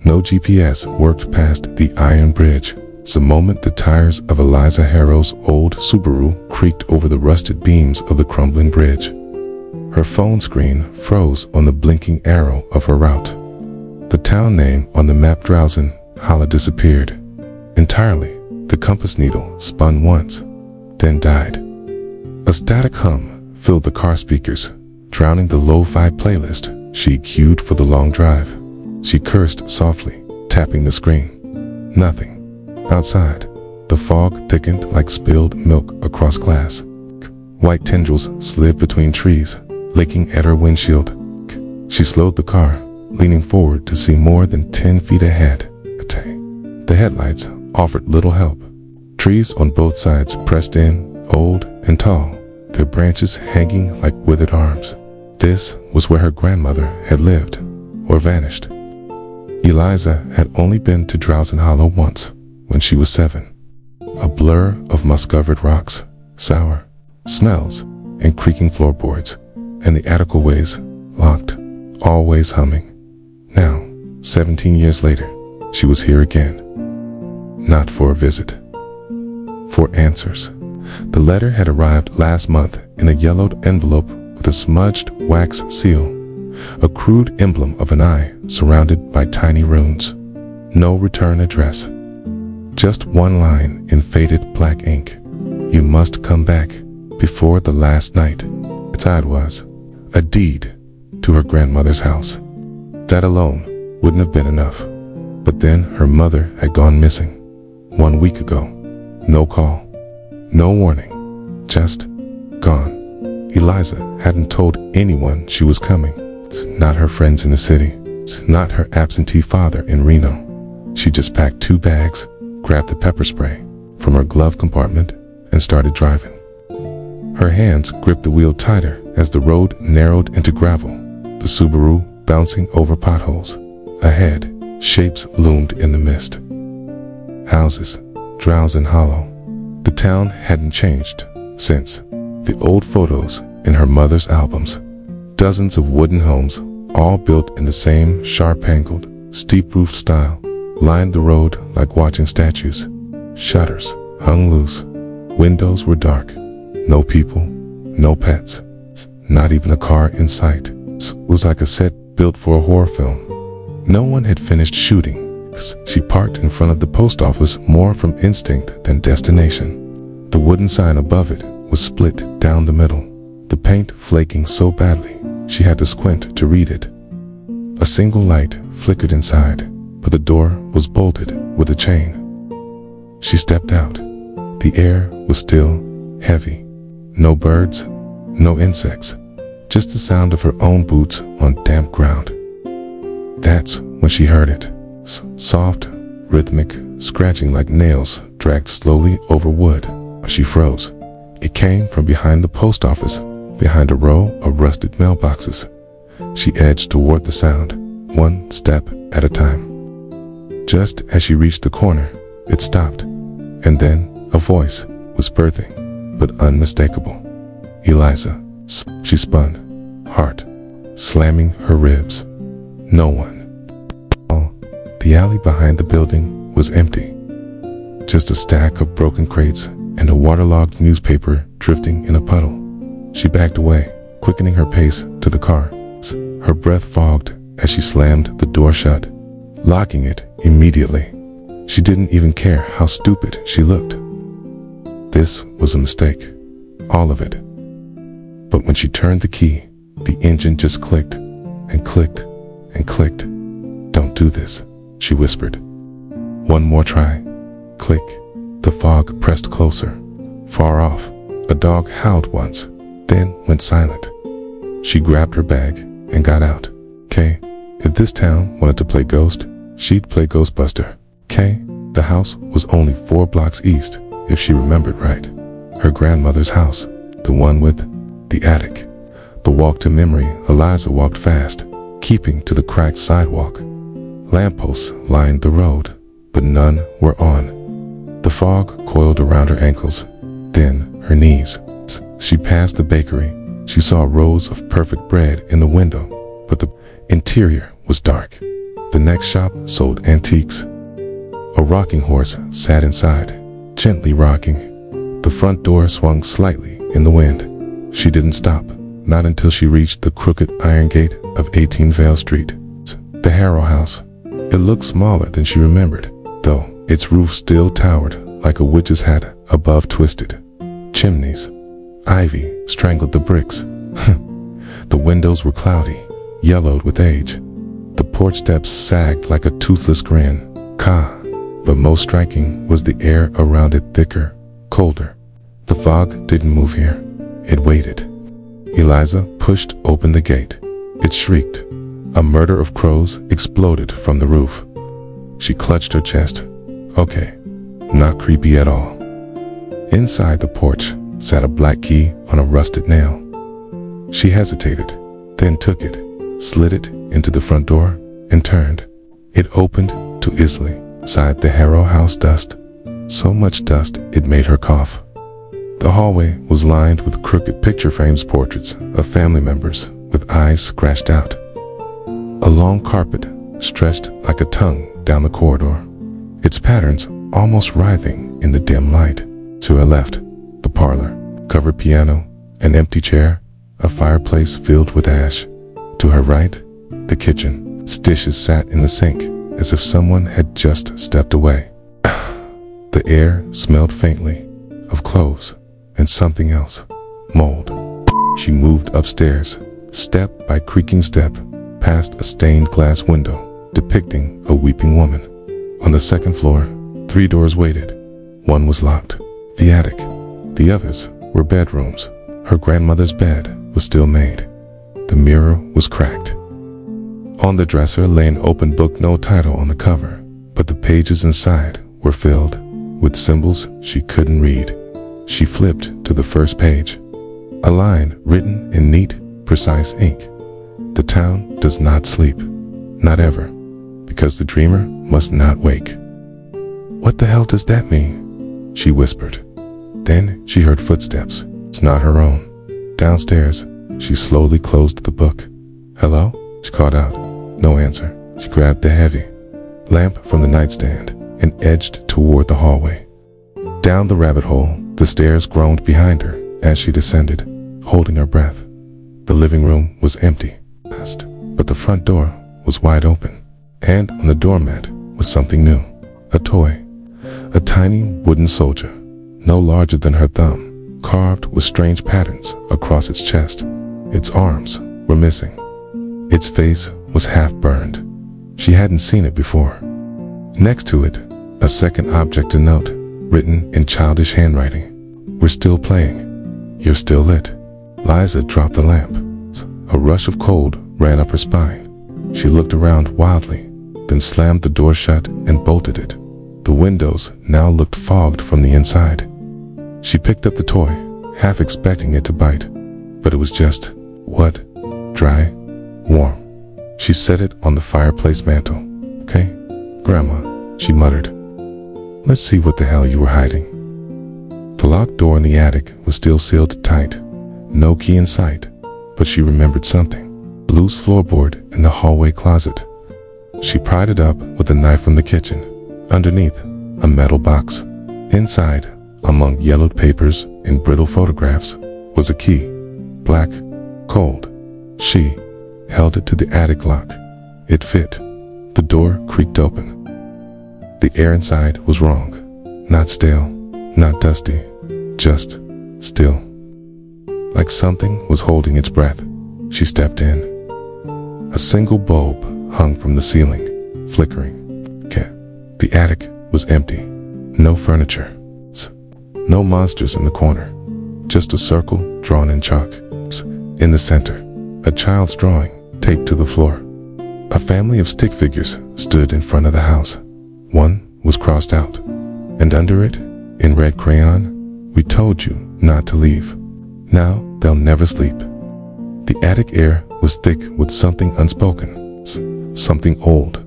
No GPS worked past the iron bridge. The moment the tires of Eliza Harrow's old Subaru creaked over the rusted beams of the crumbling bridge. Her phone screen froze on the blinking arrow of her route. The town name on the map Drowsin Hollow disappeared. Entirely, the compass needle spun once, then died. A static hum filled the car speakers, drowning the lo-fi playlist she queued for the long drive. She cursed softly, tapping the screen. Nothing. Outside, the fog thickened like spilled milk across glass. White tendrils slid between trees, licking at her windshield. She slowed the car, leaning forward to see more than 10 feet ahead. The headlights offered little help. Trees on both sides pressed in, old and tall, their branches hanging like withered arms. This was where her grandmother had lived, or vanished. Eliza had only been to Drowsin Hollow once, when she was 7. A blur of moss-covered rocks, sour smells, and creaking floorboards, and the atticalways locked, always humming. Now, 17 years later, she was here again. Not for a visit. For answers. The letter had arrived last month in a yellowed envelope with a smudged wax seal, a crude emblem of an eye surrounded by tiny runes. No return address. Just one line in faded black ink. You must come back before the last night. The tide was a deed to her grandmother's house. That alone wouldn't have been enough. But then her mother had gone missing 1 week ago. No call, no warning, just gone. Eliza hadn't told anyone she was coming. Not her friends in the city, not her absentee father in Reno. She just packed 2 bags, grabbed the pepper spray from her glove compartment, and started driving. Her hands gripped the wheel tighter as the road narrowed into gravel, the Subaru bouncing over potholes. Ahead, shapes loomed in the mist. Houses, Drowsin Hollow. The town hadn't changed since. The old photos in her mother's albums. Dozens of wooden homes, all built in the same sharp-angled, steep-roofed style, lined the road like watching statues. Shutters hung loose. Windows were dark. No people, no pets, not even a car in sight. It was like a set built for a horror film. No one had finished shooting. She parked in front of the post office more from instinct than destination. The wooden sign above it was split down the middle, the paint flaking so badly she had to squint to read it. A single light flickered inside, but the door was bolted with a chain. She stepped out. The air was still heavy. No birds, no insects, just the sound of her own boots on damp ground. That's when she heard it. Soft, rhythmic, scratching like nails dragged slowly over wood. She froze. It came from behind the post office, behind a row of rusted mailboxes. She edged toward the sound, one step at a time. Just as she reached the corner, it stopped, and then a voice was birthing, but unmistakable. Eliza. She spun, heart slamming her ribs. No one. The alley behind the building was empty. Just a stack of broken crates and a waterlogged newspaper drifting in a puddle. She backed away, quickening her pace to the car. Her breath fogged as she slammed the door shut, locking it immediately. She didn't even care how stupid she looked. This was a mistake, all of it. But when she turned the key, the engine just clicked and clicked and clicked. "Don't do this," she whispered. One more try. Click. The fog pressed closer. Far off, a dog howled once, then went silent. She grabbed her bag and got out. If this town wanted to play ghost, she'd play Ghostbuster. The house was only 4 blocks east, if she remembered right. Her grandmother's house, the one with the attic. The walk to memory. Eliza walked fast, keeping to the cracked sidewalk. Lampposts lined the road, but none were on. The fog coiled around her ankles, then her knees. She passed the bakery. She saw rows of perfect bread in the window, but the interior was dark. The next shop sold antiques. A rocking horse sat inside, gently rocking. The front door swung slightly in the wind. She didn't stop, not until she reached the crooked iron gate of 18 Vale Street. The Harrow house. It looked smaller than she remembered, though its roof still towered like a witch's hat above twisted chimneys. Ivy strangled the bricks. The windows were cloudy, yellowed with age. The porch steps sagged like a toothless grin. But most striking was the air around it, thicker, colder. The fog didn't move here. It waited. Eliza pushed open the gate. It shrieked. A murder of crows exploded from the roof. She clutched her chest. Okay, not creepy at all. Inside the porch sat a black key on a rusted nail. She hesitated, then took it, slid it into the front door, and turned. It opened too easily. Inside the Harrow house, dust. So much dust it made her cough. The hallway was lined with crooked picture frames, portraits of family members with eyes scratched out. A long carpet stretched like a tongue down the corridor, its patterns almost writhing in the dim light. To her left, the parlor, covered piano, an empty chair, a fireplace filled with ash. To her right, the kitchen. Its dishes sat in the sink as if someone had just stepped away. The air smelled faintly of cloves and something else, mold. She moved upstairs, step by creaking step, past a stained glass window depicting a weeping woman. On the second floor, 3 doors waited. One was locked, the attic. The others were bedrooms. Her grandmother's bed was still made. The mirror was cracked. On the dresser lay an open book, no title on the cover, but the pages inside were filled with symbols she couldn't read. She flipped to the first page. A line written in neat, precise ink. The town does not sleep, not ever, because the dreamer must not wake. What the hell does that mean? She whispered. Then she heard footsteps. It's not her own. Downstairs, she slowly closed the book. Hello? She called out. No answer. She grabbed the heavy lamp from the nightstand and edged toward the hallway. Down the rabbit hole, the stairs groaned behind her as she descended, holding her breath. The living room was empty, but the front door was wide open, and on the doormat was something new. A toy. A tiny wooden soldier, no larger than her thumb, carved with strange patterns across its chest. Its arms were missing. Its face was half burned. She hadn't seen it before. Next to it, a second object to note, written in childish handwriting. We're still playing. You're still lit. Liza dropped the lamp. A rush of cold ran up her spine. She looked around wildly, then slammed the door shut and bolted it. The windows now looked fogged from the inside. She picked up the toy, half expecting it to bite, but it was just wood, dry, warm. She set it on the fireplace mantel. Okay, Grandma, she muttered. Let's see what the hell you were hiding. The locked door in the attic was still sealed tight. No key in sight, but she remembered something. A loose floorboard in the hallway closet. She pried it up with a knife from the kitchen. Underneath, a metal box. Inside, among yellowed papers and brittle photographs, was a key. Black, cold. She held it to the attic lock. It fit. The door creaked open. The air inside was wrong. Not stale, not dusty, just still. Like something was holding its breath. She stepped in. A single bulb hung from the ceiling, flickering. The attic was empty. No furniture. No monsters in the corner. Just a circle drawn in chalk. In the center, a child's drawing taped to the floor. A family of stick figures stood in front of the house. One was crossed out, and under it, in red crayon, we told you not to leave. Now they'll never sleep. The attic air was thick with something unspoken, something old.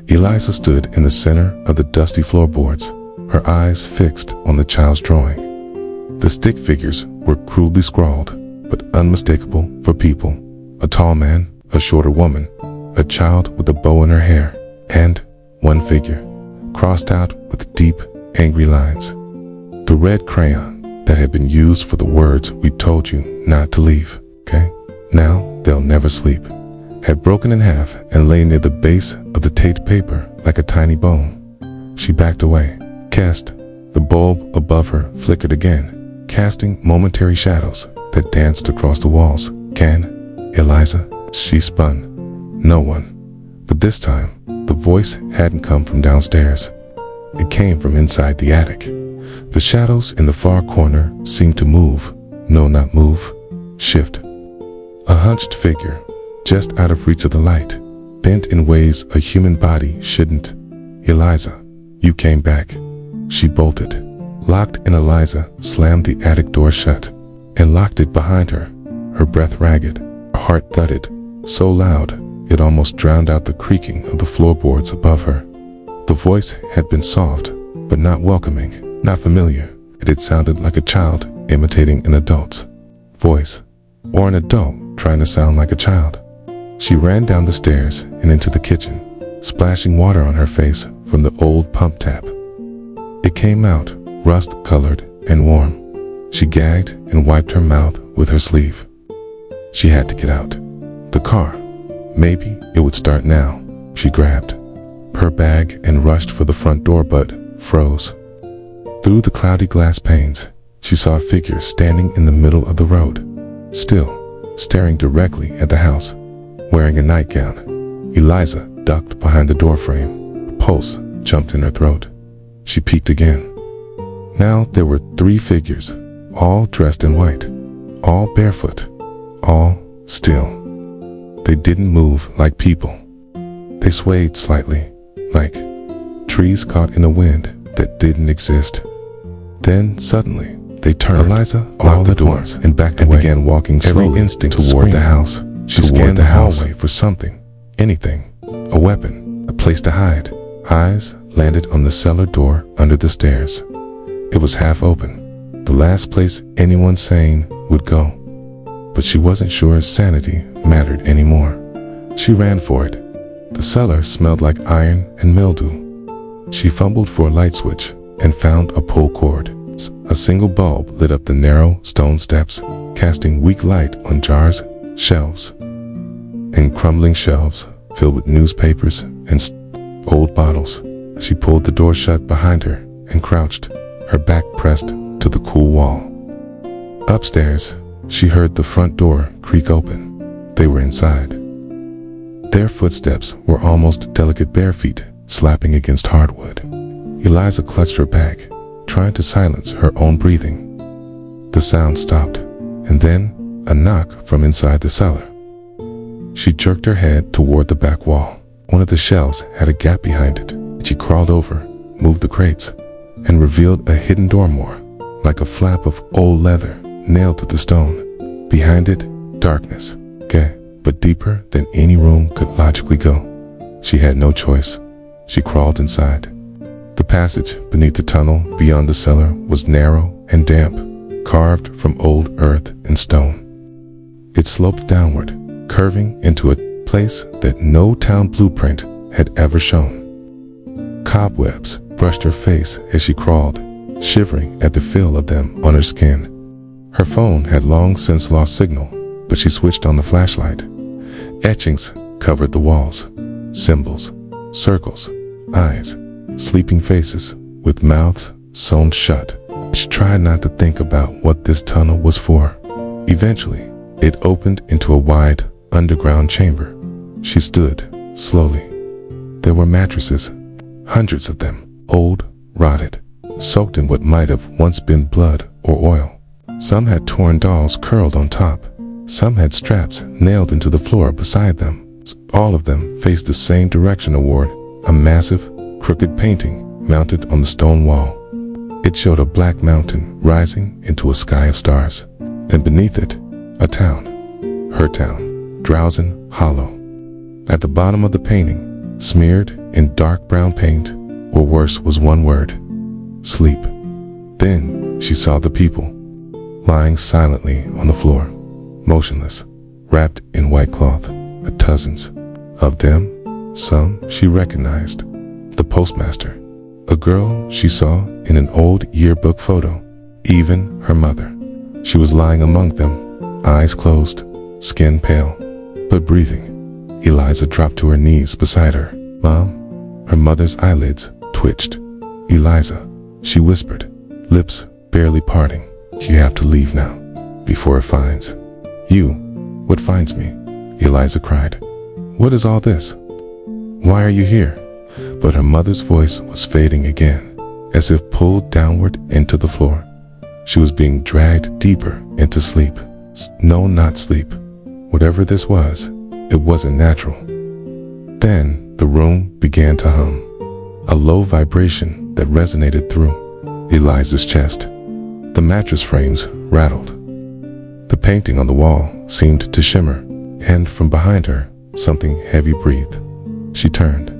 Eliza stood in the center of the dusty floorboards, her eyes fixed on the child's drawing. The stick figures were crudely scrawled, but unmistakable for people. A tall man, a shorter woman, a child with a bow in her hair, and one figure, crossed out with deep, angry lines. The red crayon that had been used for the words "we told you not to leave, okay? Now they'll never sleep," had broken in half and lay near the base of the taped paper like a tiny bone. She backed away. Cast. The bulb above her flickered again, casting momentary shadows that danced across the walls. "Can, Eliza?" She spun. No one. But this time, the voice hadn't come from downstairs. It came from inside the attic. The shadows in the far corner seemed to move. No, not move. Shift. A hunched figure, just out of reach of the light, bent in ways a human body shouldn't. "Eliza, you came back." She bolted. Locked in, Eliza slammed the attic door shut and locked it behind her, her breath ragged. Her heart thudded, so loud it almost drowned out the creaking of the floorboards above her. The voice had been soft, but not welcoming, not familiar. It had sounded like a child imitating an adult's voice, or an adult trying to sound like a child. She ran down the stairs and into the kitchen, splashing water on her face from the old pump tap. It came out, rust-colored and warm. She gagged and wiped her mouth with her sleeve. She had to get out. The car. Maybe it would start now. She grabbed her bag and rushed for the front door, but froze. Through the cloudy glass panes, she saw a figure standing in the middle of the road, still, staring directly at the house, wearing a nightgown. Eliza ducked behind the doorframe. A pulse jumped in her throat. She peeked again. Now there were 3 figures, all dressed in white, all barefoot, all still. They didn't move like people. They swayed slightly, like trees caught in a wind that didn't exist. Then suddenly they turned. Eliza locked the doors and backed away, began walking slowly. Every instinct toward the house. She scanned the hallway for something, anything, a weapon, a place to hide. Eyes landed on the cellar door under the stairs. It was half open, the last place anyone sane would go. But she wasn't sure sanity mattered anymore. She ran for it. The cellar smelled like iron and mildew. She fumbled for a light switch and found a pull cord. A single bulb lit up the narrow stone steps, casting weak light on jars, shelves, and crumbling shelves filled with newspapers and old bottles. She pulled the door shut behind her and crouched, her back pressed to the cool wall. Upstairs, she heard the front door creak open. They were inside. Their footsteps were almost delicate bare feet slapping against hardwood. Eliza clutched her bag, trying to silence her own breathing. The sound stopped, and then a knock from inside the cellar. She jerked her head toward the back wall. One of the shelves had a gap behind it. She crawled over, moved the crates, and revealed a hidden dormer, like a flap of old leather nailed to the stone. Behind it, darkness, but deeper than any room could logically go. She had no choice. She crawled inside. The passage beneath the tunnel beyond the cellar was narrow and damp, carved from old earth and stone. It sloped downward, curving into a place that no town blueprint had ever shown. Cobwebs brushed her face as she crawled, shivering at the feel of them on her skin. Her phone had long since lost signal, but she switched on the flashlight. Etchings covered the walls, symbols, circles, eyes, sleeping faces with mouths sewn shut. She tried not to think about what this tunnel was for. Eventually, it opened into a wide, underground chamber. She stood, slowly. There were mattresses, hundreds of them, old, rotted, soaked in what might have once been blood or oil. Some had torn dolls curled on top. Some had straps nailed into the floor beside them. All of them faced the same direction toward a massive, crooked painting mounted on the stone wall. It showed a black mountain rising into a sky of stars, and beneath it, a town, her town, drowsing, hollow. At the bottom of the painting, smeared in dark brown paint, or worse, was one word: sleep. Then she saw the people, lying silently on the floor, motionless, wrapped in white cloth, dozens of them, Some she recognized. The postmaster, a girl she saw in an old yearbook photo, even her mother. She was lying among them, eyes closed, skin pale, but breathing. Eliza dropped to her knees beside her. "Mom?" Her mother's eyelids twitched. "Eliza," she whispered, lips barely parting. "You have to leave now, before it finds you." "What finds me?" Eliza cried. "What is all this? Why are you here?" But her mother's voice was fading again, as if pulled downward into the floor. She was being dragged deeper into sleep. No, not sleep. Whatever this was, it wasn't natural. Then the room began to hum, a low vibration that resonated through Eliza's chest. The mattress frames rattled. The painting on the wall seemed to shimmer, and from behind her, something heavy breathed. She turned.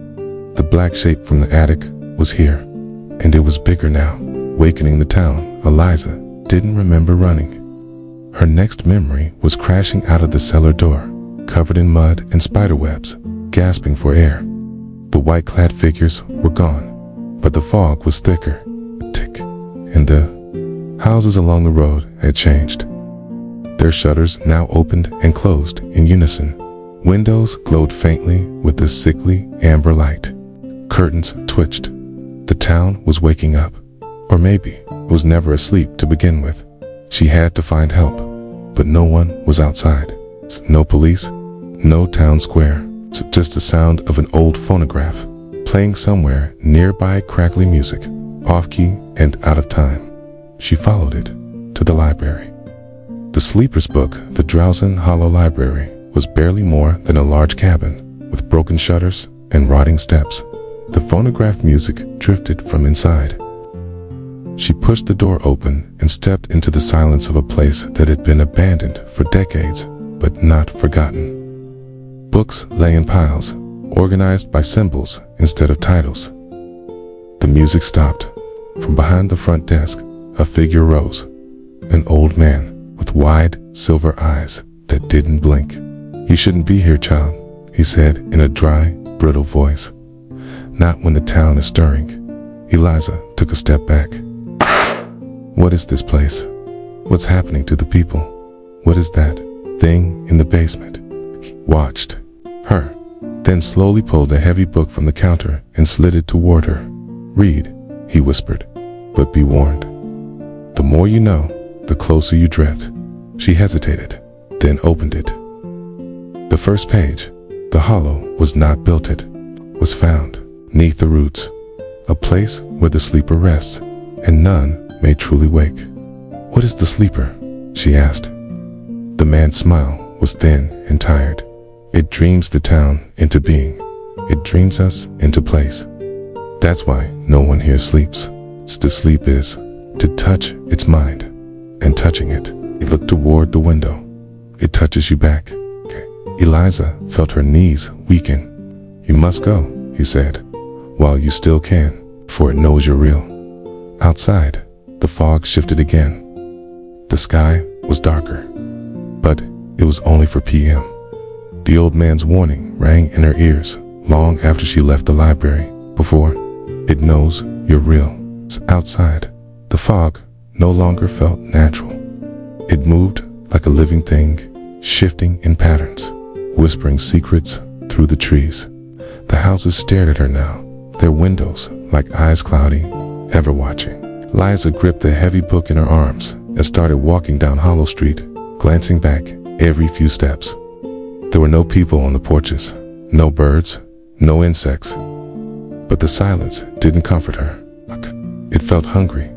The black shape from the attic was here, and it was bigger now, wakening the town. Eliza didn't remember running. Her next memory was crashing out of the cellar door, covered in mud and spiderwebs, gasping for air. The white-clad figures were gone, but the fog was thicker. Tick, and the houses along the road had changed. Their shutters now opened and closed in unison. Windows glowed faintly with a sickly amber light. Curtains twitched. The town was waking up. Or maybe it was never asleep to begin with. She had to find help, but no one was outside. No police, no town square, just the sound of an old phonograph playing somewhere nearby, crackly music, off-key and out of time. She followed it to the library. The sleeper's book, the drowsing hollow library, was barely more than a large cabin with broken shutters and rotting steps. The phonograph music drifted from inside. She pushed the door open and stepped into the silence of a place that had been abandoned for decades, but not forgotten. Books lay in piles, organized by symbols instead of titles. The music stopped. From behind the front desk, a figure rose. An old man with wide, silver eyes that didn't blink. "You shouldn't be here, child," he said in a dry, brittle voice. "Not when the town is stirring." Eliza took a step back. What is this place? What's happening to the people? What is that thing in the basement? He watched her, then slowly pulled a heavy book from the counter and slid it toward her. "Read," he whispered, "but be warned. The more you know, the closer you drift." She hesitated, then opened it. The first page, "The hollow was not built it, was found 'neath the roots, a place where the sleeper rests, and none may truly wake." "What is the sleeper?" she asked. The man's smile was thin and tired. "It dreams the town into being. It dreams us into place. That's why no one here sleeps. To sleep is to touch its mind, and touching it." He looked toward the window. "It touches you back." Okay. Eliza felt her knees weaken. "You must go," he said, "while you still can, for it knows you're real." Outside, the fog shifted again. The sky was darker, but it was only for PM. The old man's warning rang in her ears long after she left the library. Before, "It knows you're real." Outside, the fog no longer felt natural. It moved like a living thing, shifting in patterns, whispering secrets through the trees. The houses stared at her now, their windows like eyes cloudy, ever watching. Liza gripped the heavy book in her arms and started walking down Hollow Street, glancing back every few steps. There were no people on the porches, no birds, no insects. But the silence didn't comfort her. It felt hungry.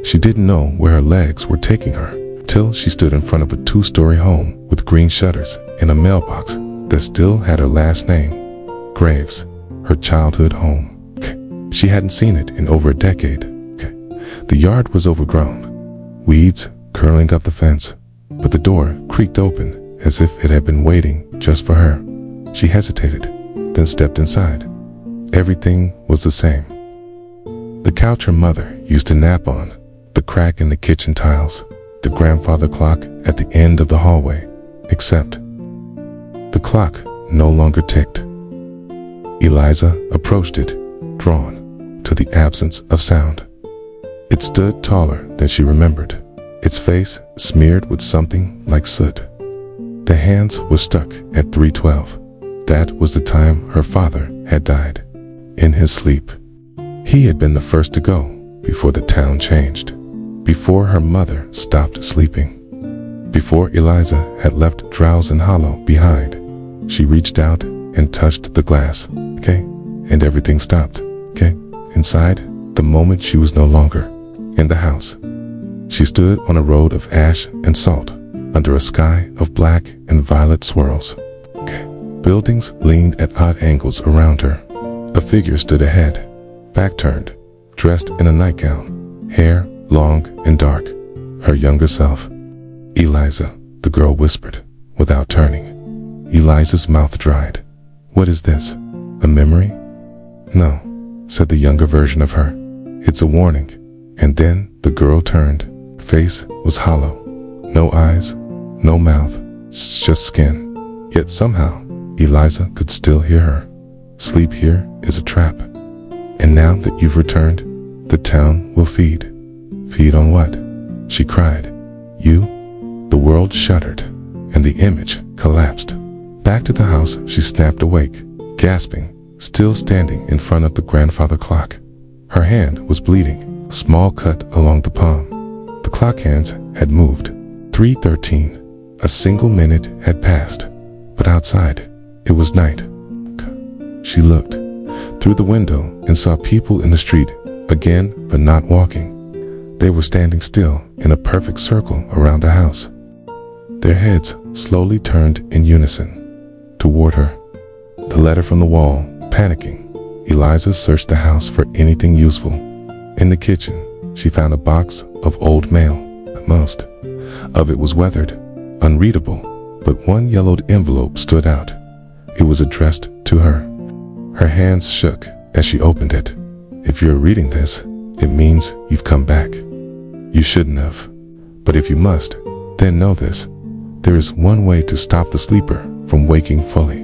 She didn't know where her legs were taking her, till she stood in front of a 2-story home with green shutters and a mailbox that still had her last name, Graves, her childhood home. She hadn't seen it in over a decade. The yard was overgrown, weeds curling up the fence, but the door creaked open as if it had been waiting just for her. She hesitated, then stepped inside. Everything was the same. The couch her mother used to nap on, the crack in the kitchen tiles, the grandfather clock at the end of the hallway, except the clock no longer ticked. Eliza approached it, drawn to the absence of sound. It stood taller than she remembered, its face smeared with something like soot. The hands were stuck at 3:12. That was the time her father had died. In his sleep. He had been the first to go before the town changed, before her mother stopped sleeping, before Eliza had left drowse and hollow behind. She reached out and touched the glass, okay? And everything stopped, okay? Inside, the moment she was no longer in the house. She stood on a road of ash and salt, under a sky of black and violet swirls. Okay. Buildings leaned at odd angles around her. A figure stood ahead, back turned, dressed in a nightgown, hair long and dark. Her younger self. Eliza, the girl whispered, without turning. Eliza's mouth dried. What is this? A memory? No, said the younger version of her. It's a warning. And then the girl turned. Her face was hollow. No eyes, no mouth, just skin. Yet somehow, Eliza could still hear her. Sleep here is a trap. And now that you've returned, the town will feed. Feed on what? She cried. You? The world shuddered, and the image collapsed. Back to the house, she snapped awake, gasping, still standing in front of the grandfather clock. Her hand was bleeding, a small cut along the palm. The clock hands had moved. 3:13. A single minute had passed, but outside, it was night. She looked through the window and saw people in the street, again, but not walking. They were standing still in a perfect circle around the house. Their heads slowly turned in unison toward her. The letter from the wall, panicking, Eliza searched the house for anything useful. In the kitchen, she found a box of old mail. Most of it was weathered, unreadable, but one yellowed envelope stood out. It was addressed to her. Her hands shook as she opened it. If you're reading this, it means you've come back. You shouldn't have. But if you must, then know this. There is one way to stop the sleeper from waking fully.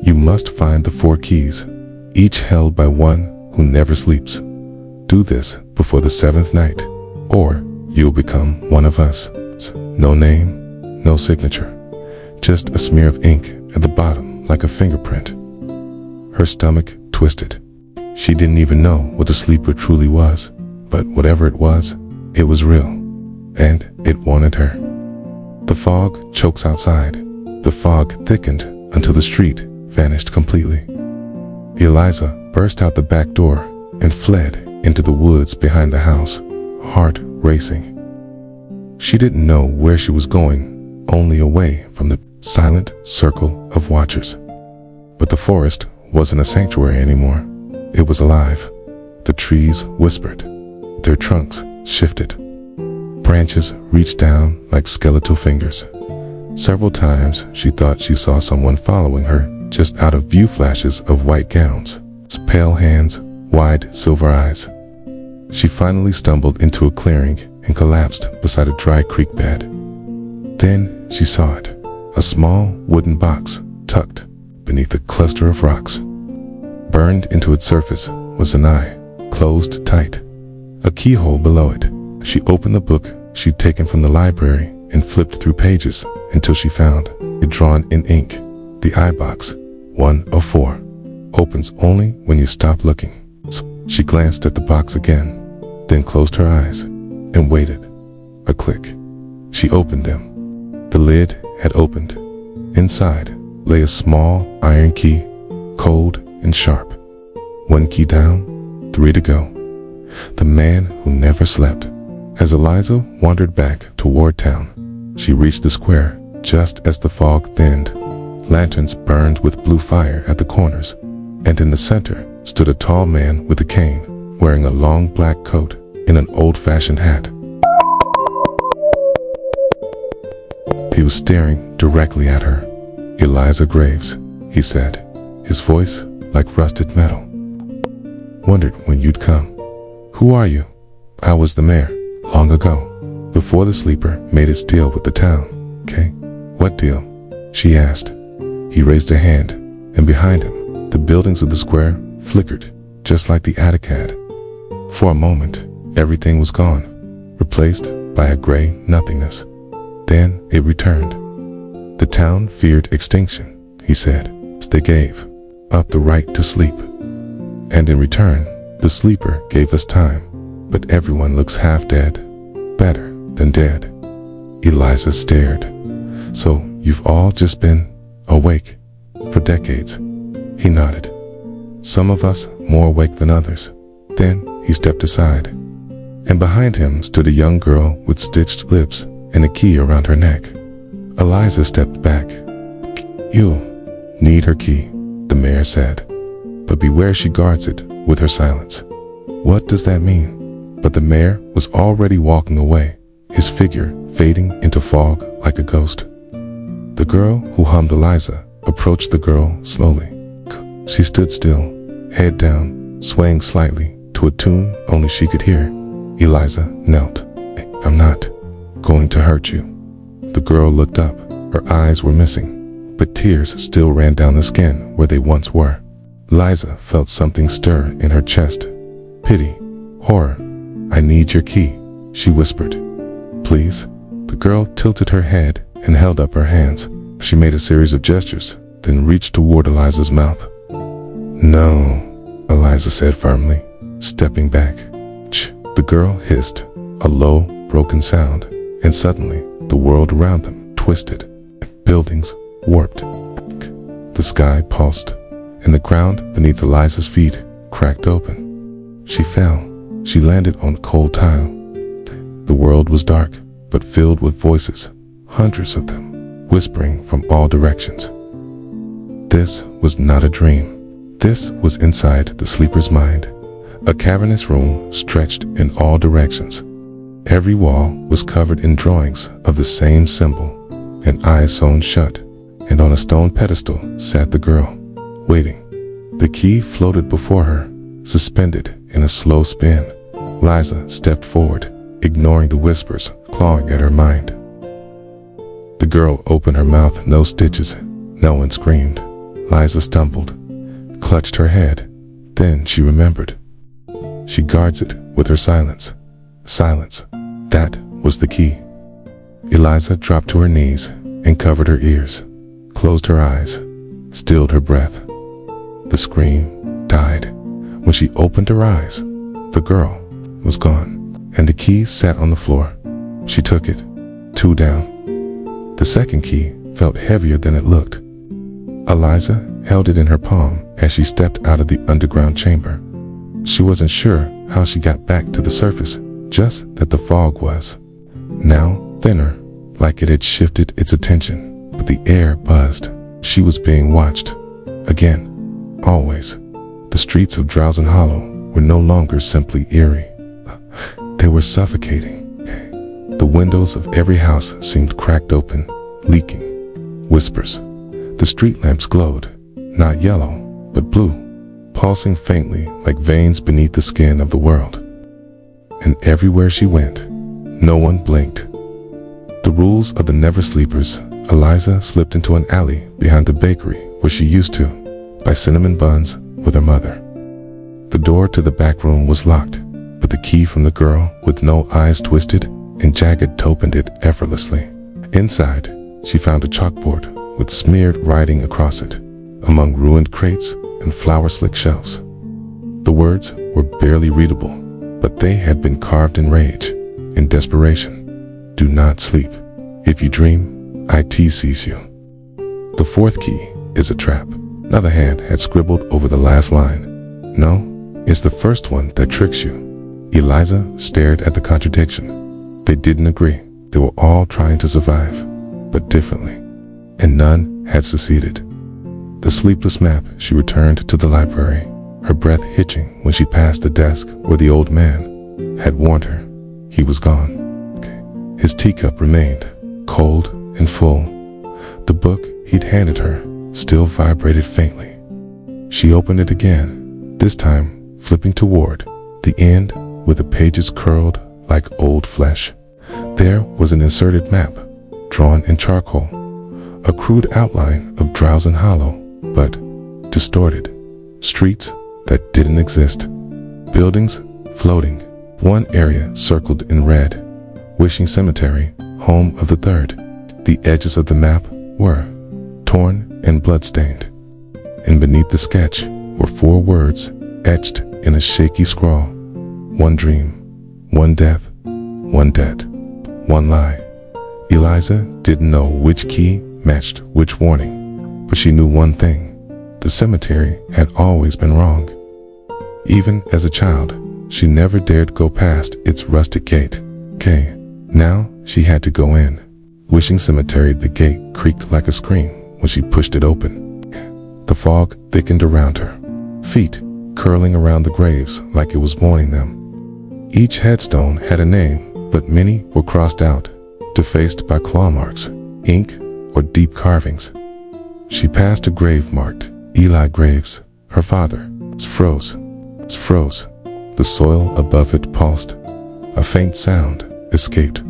You must find the 4 keys, each held by one who never sleeps. Do this before the 7th night, or you'll become one of us. No name, no signature, just a smear of ink at the bottom like a fingerprint. Her stomach twisted. She didn't even know what a sleeper truly was, but whatever it was real, and it wanted her. The fog chokes outside. The fog thickened until the street vanished completely. Eliza burst out the back door and fled into the woods behind the house, heart racing. She didn't know where she was going, only away from the silent circle of watchers. But the forest wasn't a sanctuary anymore. It was alive. The trees whispered. Their trunks shifted. Branches reached down like skeletal fingers. Several times she thought she saw someone following her just out of view flashes of white gowns, pale hands, wide silver eyes. She finally stumbled into a clearing and collapsed beside a dry creek bed. Then she saw it, a small wooden box tucked beneath a cluster of rocks. Burned into its surface was an eye, closed tight, a keyhole below it. She opened the book she'd taken from the library and flipped through pages until she found it drawn in ink. The eye box, 1 of 4, opens only when you stop looking. She glanced at the box again, then closed her eyes and waited. A click. She opened them. The lid had opened. Inside lay a small iron key, cold and sharp. 1 key down, 3 to go. The man who never slept. As Eliza wandered back toward town, she reached the square just as the fog thinned. Lanterns burned with blue fire at the corners, and in the center stood a tall man with a cane, wearing a long black coat and an old-fashioned hat. He was staring directly at her. "Eliza Graves," he said, his voice like rusted metal. "Wondered when you'd come. Who are you?" "I was the mayor, long ago, before the sleeper made its deal with the town." "Okay, what deal?" she asked. He raised a hand, and behind him, The buildings of the square flickered, just like the attic had. For a moment, everything was gone, replaced by a gray nothingness. Then it returned. The town feared extinction, he said. They gave up the right to sleep. And in return, the sleeper gave us time. But everyone looks half dead, better than dead. Eliza stared. So you've all just been awake for decades? He nodded. Some of us more awake than others. Then he stepped aside, and behind him stood a young girl with stitched lips and a key around her neck. Eliza stepped back. You need her key, the mayor said, but beware she guards it with her silence. What does that mean? But the mayor was already walking away, his figure fading into fog like a ghost. The girl who hummed Eliza approached the girl slowly. She stood still, head down, swaying slightly to a tune only she could hear. Eliza knelt. I'm not going to hurt you. The girl looked up. Her eyes were missing, but tears still ran down the skin where they once were. Eliza felt something stir in her chest. Pity, horror. I need your key, she whispered. Please? The girl tilted her head and held up her hands. She made a series of gestures, then reached toward Eliza's mouth. No, Eliza said firmly, stepping back. Ch. The girl hissed, a low, broken sound, and suddenly the world around them twisted. Buildings warped. The sky pulsed, and the ground beneath Eliza's feet cracked open. She fell. She landed on cold tile. The world was dark, but filled with voices, hundreds of them, whispering from all directions. This was not a dream. This was inside the sleeper's mind, a cavernous room stretched in all directions. Every wall was covered in drawings of the same symbol, and eyes sewn shut, and on a stone pedestal sat the girl, waiting. The key floated before her, suspended in a slow spin. Eliza stepped forward, ignoring the whispers clawing at her mind. The girl opened her mouth, no stitches, no one screamed. Eliza stumbled, clutched her head. Then she remembered. She guards it with her silence. Silence. That was the key. Eliza dropped to her knees and covered her ears, closed her eyes, stilled her breath. The scream died. When she opened her eyes, the girl was gone, and the key sat on the floor. She took it, 2 down. The second key felt heavier than it looked. Eliza held it in her palm as she stepped out of the underground chamber. She wasn't sure how she got back to the surface, just that the fog was now thinner, like it had shifted its attention, but the air buzzed. She was being watched. Again. Always. The streets of Drowsin Hollow were no longer simply eerie. They were suffocating. The windows of every house seemed cracked open, leaking. Whispers. The street lamps glowed, not yellow, but blue, pulsing faintly like veins beneath the skin of the world. And everywhere she went, no one blinked. The rules of the Never Sleepers. Eliza slipped into an alley behind the bakery where she used to buy cinnamon buns with her mother. The door to the back room was locked, but the key from the girl with no eyes twisted and jagged opened it effortlessly. Inside, she found a chalkboard with smeared writing across it, among ruined crates and flower-slick shelves. The words were barely readable, but they had been carved in rage, in desperation. Do not sleep. If you dream, IT sees you. The fourth key is a trap. Another hand had scribbled over the last line. No, it's the first one that tricks you. Eliza stared at the contradiction. They didn't agree. They were all trying to survive, but differently, and none had succeeded. The sleepless map, she returned to the library, her breath hitching when she passed the desk where the old man had warned her. He was gone. His teacup remained, cold and full. The book he'd handed her still vibrated faintly. She opened it again, this time flipping toward the end where the pages curled like old flesh. There was an inserted map, drawn in charcoal, a crude outline of Drowsin Hollow, but distorted, Streets that didn't exist. Buildings floating. One area circled in red. Wishing Cemetery, home of the third. The edges of the map were torn and bloodstained. And beneath the sketch were 4 words etched in a shaky scrawl. 1 dream, 1 death, 1 debt, 1 lie. Eliza didn't know which key matched which warning, but she knew one thing. The cemetery had always been wrong. Even as a child, she never dared go past its rustic gate. Now she had to go in. Wishing Cemetery, the gate creaked like a scream when she pushed it open. The fog thickened around her, feet curling around the graves like it was mourning them. Each headstone had a name, but many were crossed out, defaced by claw marks, ink, or deep carvings. She passed a grave marked Eli Graves. Her father froze. The soil above it pulsed. A faint sound escaped,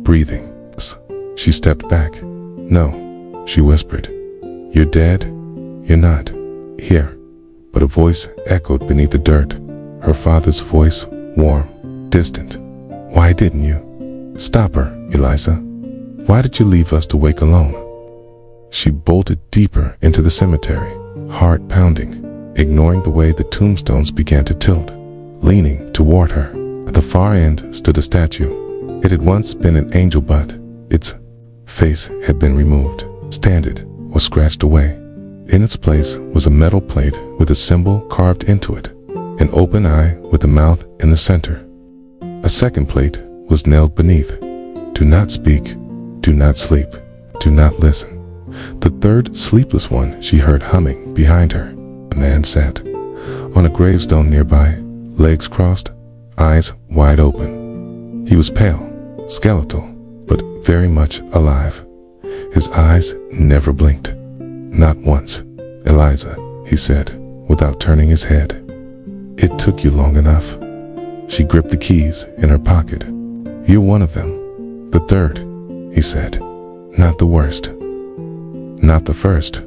breathing. She stepped back. "No," she whispered. "You're dead. You're not here." But a voice echoed beneath the dirt. Her father's voice, warm, distant. "Why didn't you stop her, Eliza? Why did you leave us to wake alone?" She bolted deeper into the cemetery, heart pounding, ignoring the way the tombstones began to tilt. Leaning toward her, at the far end stood a statue. It had once been an angel, but its face had been removed, sanded, or scratched away. In its place was a metal plate with a symbol carved into it, an open eye with a mouth in the center. A second plate was nailed beneath. "Do not speak, do not sleep, do not listen." The third sleepless one she heard humming behind her. A man sat on a gravestone nearby, legs crossed, eyes wide open. He was pale, skeletal, but very much alive. His eyes never blinked. "Not once, Eliza," he said, without turning his head. "It took you long enough." She gripped the keys in her pocket. "You're one of them. The third," he said. "Not the worst. Not the first.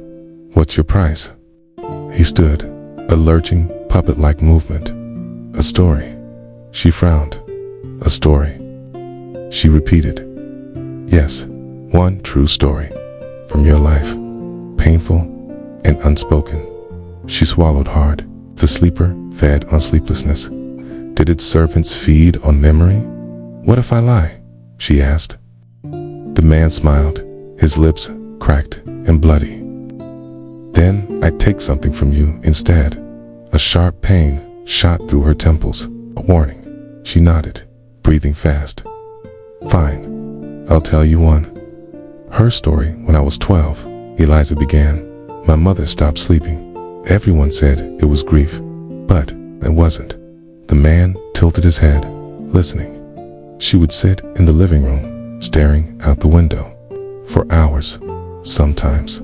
What's your price?" He stood, a lurching, puppet-like movement. "A story." She frowned. "A story." She repeated. "Yes, one true story. From your life. Painful and unspoken." She swallowed hard. The sleeper fed on sleeplessness. Did its servants feed on memory? "What if I lie?" she asked. The man smiled, his lips cracked and bloody. "Then I'd take something from you instead." A sharp pain shot through her temples. A warning. She nodded, breathing fast. "Fine, I'll tell you one. Her story when I was 12, Eliza began. My mother stopped sleeping. Everyone said it was grief, but it wasn't." The man tilted his head, listening. She would sit in the living room, staring out the window. For hours, sometimes.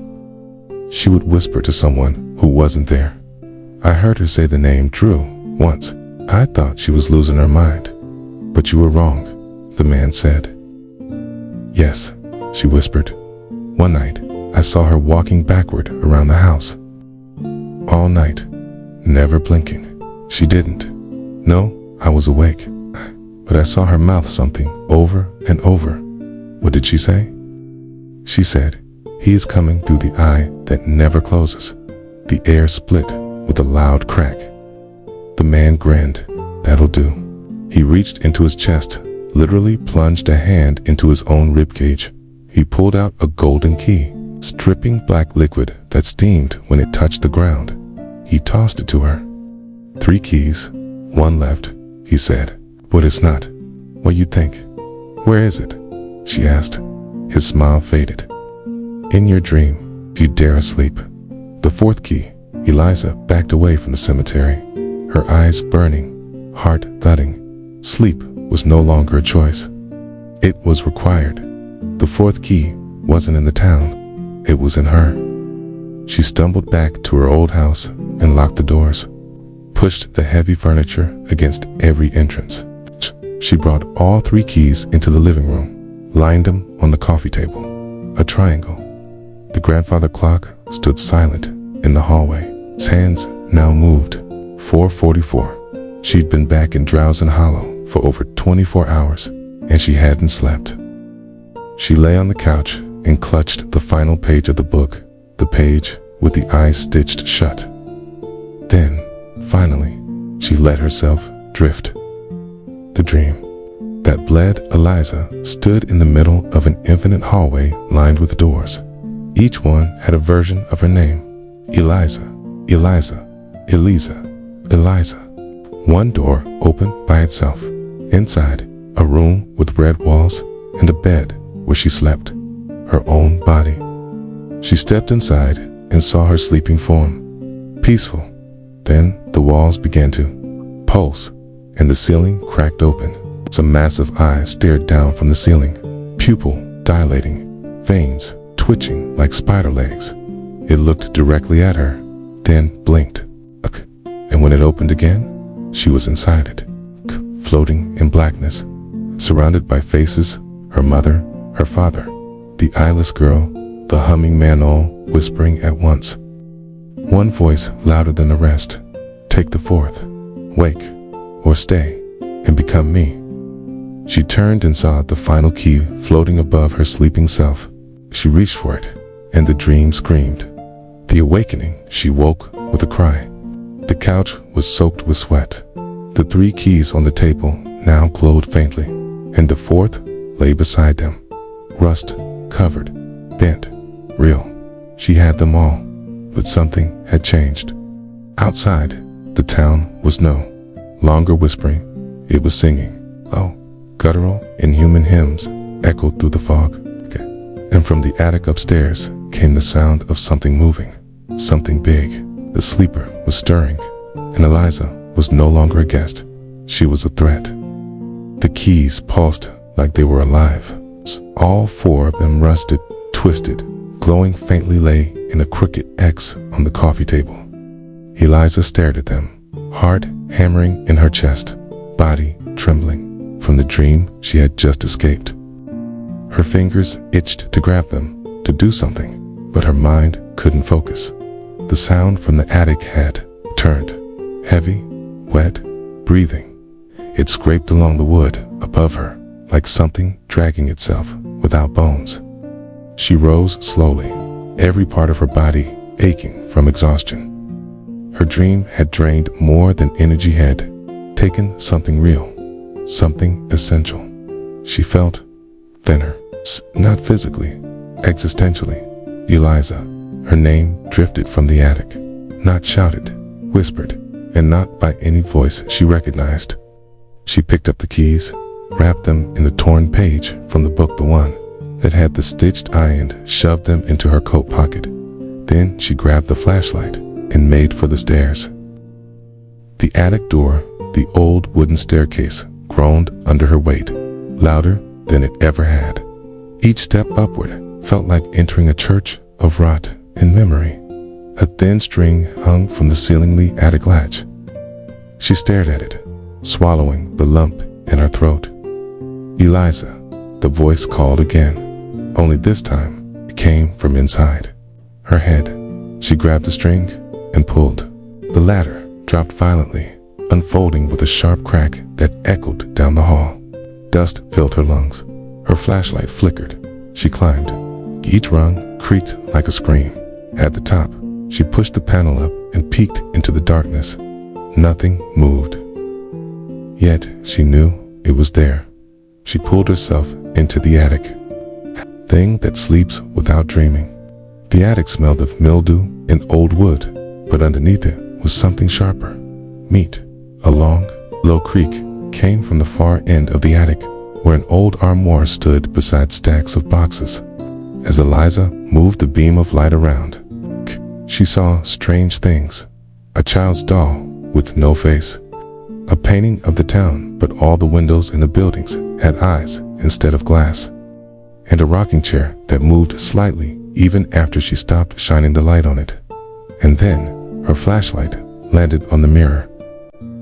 She would whisper to someone who wasn't there. "I heard her say the name Drew once. I thought she was losing her mind." "But you were wrong," the man said. "Yes," she whispered. "One night, I saw her walking backward around the house. All night, never blinking." She didn't. "No, I was awake. But I saw her mouth something over and over." "What did she say?" "She said, 'He is coming through the eye that never closes.'" The air split with a loud crack. The man grinned. "That'll do." He reached into his chest, literally plunged a hand into his own ribcage. He pulled out a golden key, stripping black liquid that steamed when it touched the ground. He tossed it to her. "3 keys, 1 left," he said. "But it's not what you think." "Where is it?" she asked. His smile faded. "In your dream, if you dare sleep." The 4th key. Eliza backed away from the cemetery, her eyes burning, heart thudding. Sleep was no longer a choice. It was required. The 4th key wasn't in the town. It was in her. She stumbled back to her old house and locked the doors, pushed the heavy furniture against every entrance. She brought all 3 keys into the living room, lined them on the coffee table. A triangle. The grandfather clock stood silent in the hallway, its hands now moved. 4:44. She'd been back in Drowsin Hollow for over 24 hours, and she hadn't slept. She lay on the couch and clutched the final page of the book, the page with the eyes stitched shut. Then, finally, she let herself drift. The dream that bled Eliza stood in the middle of an infinite hallway lined with doors. Each one had a version of her name. Eliza, Eliza, Eliza, Eliza. One door opened by itself. Inside, a room with red walls and a bed where she slept, her own body. She stepped inside and saw her sleeping form, peaceful. Then the walls began to pulse and the ceiling cracked open. Some massive eyes stared down from the ceiling, pupil dilating, veins twitching like spider legs. It looked directly at her, then blinked. And when it opened again, she was inside it, floating in blackness, surrounded by faces, her mother, her father, the eyeless girl, the humming man, all whispering at once. One voice louder than the rest. Take the fourth. Wake, or stay, and become me. She turned and saw the final key floating above her sleeping self. She reached for it, and the dream screamed. The awakening, she woke with a cry. The couch was soaked with sweat. The 3 keys on the table now glowed faintly, and the 4th lay beside them. Rust, covered, bent, real. She had them all, but something had changed. Outside, the town was no longer whispering. It was singing. Oh, guttural, inhuman hymns echoed through the fog. And from the attic upstairs came the sound of something moving, something big. The sleeper was stirring, and Eliza was no longer a guest. She was a threat. The keys pulsed like they were alive. All 4 of them rusted, twisted, glowing faintly lay in a crooked X on the coffee table. Eliza stared at them, heart hammering in her chest, body trembling from the dream she had just escaped. Her fingers itched to grab them, to do something, but her mind couldn't focus. The sound from the attic had turned, heavy, wet, breathing. It scraped along the wood above her, like something dragging itself without bones. She rose slowly, every part of her body aching from exhaustion. Her dream had drained more than energy had taken something real, something essential. She felt thinner, not physically, existentially. Eliza, her name drifted from the attic, not shouted, whispered, and not by any voice she recognized. She picked up the keys, wrapped them in the torn page from the book, the one that had the stitched eye, and shoved them into her coat pocket. Then she grabbed the flashlight and made for the stairs. The attic door, the old wooden staircase, groaned under her weight, louder than it ever had. Each step upward felt like entering a church of rot and memory. A thin string hung from the ceilingly attic latch. She stared at it, swallowing the lump in her throat. Eliza, the voice called again, only this time it came from inside her head. She grabbed the string and pulled. The ladder dropped violently, unfolding with a sharp crack that echoed down the hall. Dust filled her lungs. Her flashlight flickered. She climbed. Each rung creaked like a scream. At the top, she pushed the panel up and peeked into the darkness. Nothing moved. Yet she knew it was there. She pulled herself into the attic. Thing that sleeps without dreaming. The attic smelled of mildew and old wood, but underneath it was something sharper. Meat. A long, low creak came from the far end of the attic, where an old armoire stood beside stacks of boxes. As Eliza moved the beam of light around, she saw strange things. A child's doll with no face. A painting of the town, but all the windows in the buildings had eyes instead of glass. And a rocking chair that moved slightly even after she stopped shining the light on it. And then her flashlight landed on the mirror.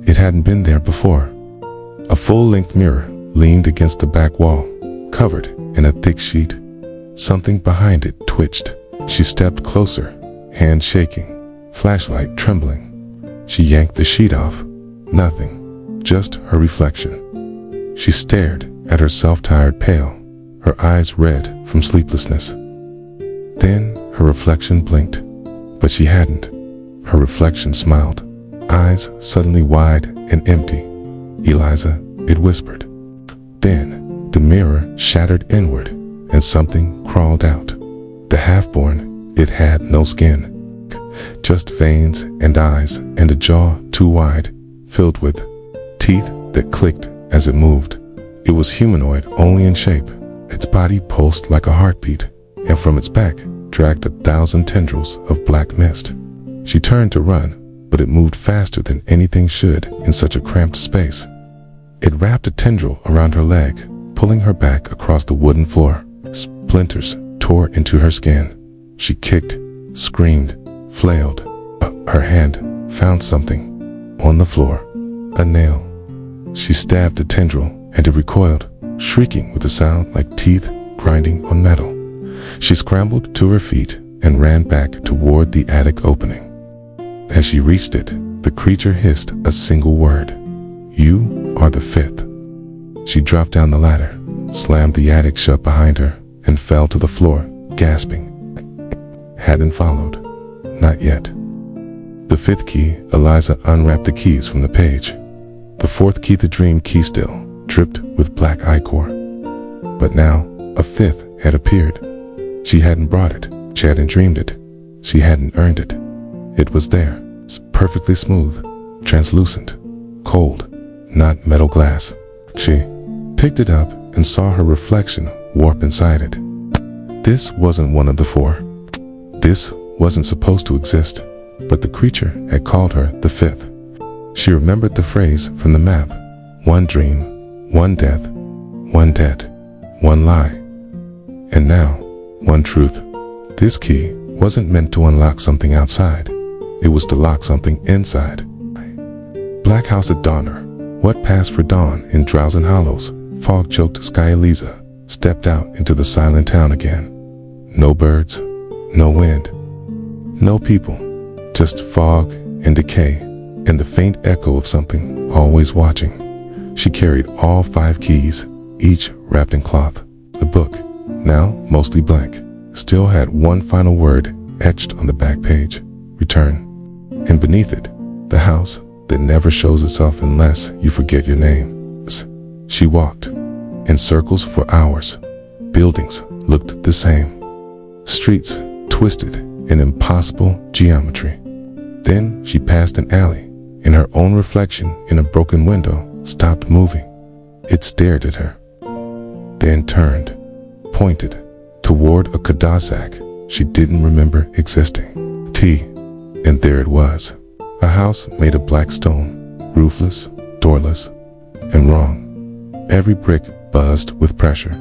It hadn't been there before. A full-length mirror leaned against the back wall, covered in a thick sheet. Something behind it twitched. She stepped closer, hand shaking, flashlight trembling. She yanked the sheet off. Nothing, just her reflection. She stared at herself, tired, pale, her eyes red from sleeplessness. Then her reflection blinked, but she hadn't. Her reflection smiled, eyes suddenly wide and empty. "Eliza," it whispered. Then the mirror shattered inward, and something crawled out. The half-born, it had no skin, just veins and eyes and a jaw too wide, filled with teeth that clicked as it moved. It was humanoid only in shape. Its body pulsed like a heartbeat, and from its back dragged 1,000 tendrils of black mist. She turned to run, but it moved faster than anything should in such a cramped space. It wrapped a tendril around her leg, pulling her back across the wooden floor. Splinters tore into her skin. She kicked, screamed, flailed. Her hand found something on the floor, a nail. She stabbed the tendril, and it recoiled, shrieking with a sound like teeth grinding on metal. She scrambled to her feet and ran back toward the attic opening. As she reached it, the creature hissed a single word. "You are the fifth." She dropped down the ladder, slammed the attic shut behind her, and fell to the floor, gasping. Hadn't followed. Not yet. The fifth key, Eliza unwrapped the keys from the page. The fourth key, the dream key, still dripped with black ichor. But now, a fifth had appeared. She hadn't brought it. She hadn't dreamed it. She hadn't earned it. It was there, perfectly smooth, translucent, cold, not metal glass. She picked it up and saw her reflection warp inside it. This wasn't one of the four. This wasn't supposed to exist, but the creature had called her the fifth. She remembered the phrase from the map: one dream, one death, one debt, one lie, and now, one truth. This key wasn't meant to unlock something outside. It was to lock something inside. Black house at Donner. What passed for dawn in drowsing hollows, fog-choked sky. Eliza stepped out into the silent town again. No birds, no wind, no people, just fog and decay, and the faint echo of something always watching. She carried all 5 keys, each wrapped in cloth. The book, now mostly blank, still had one final word etched on the back page: return. And beneath it, the house that never shows itself unless you forget your name. She walked in circles for hours. Buildings looked the same. Streets twisted in impossible geometry. Then she passed an alley, and her own reflection in a broken window stopped moving. It stared at her, then turned, pointed toward a cul-de-sac she didn't remember existing. And there it was, a house made of black stone, roofless, doorless, and wrong. Every brick buzzed with pressure.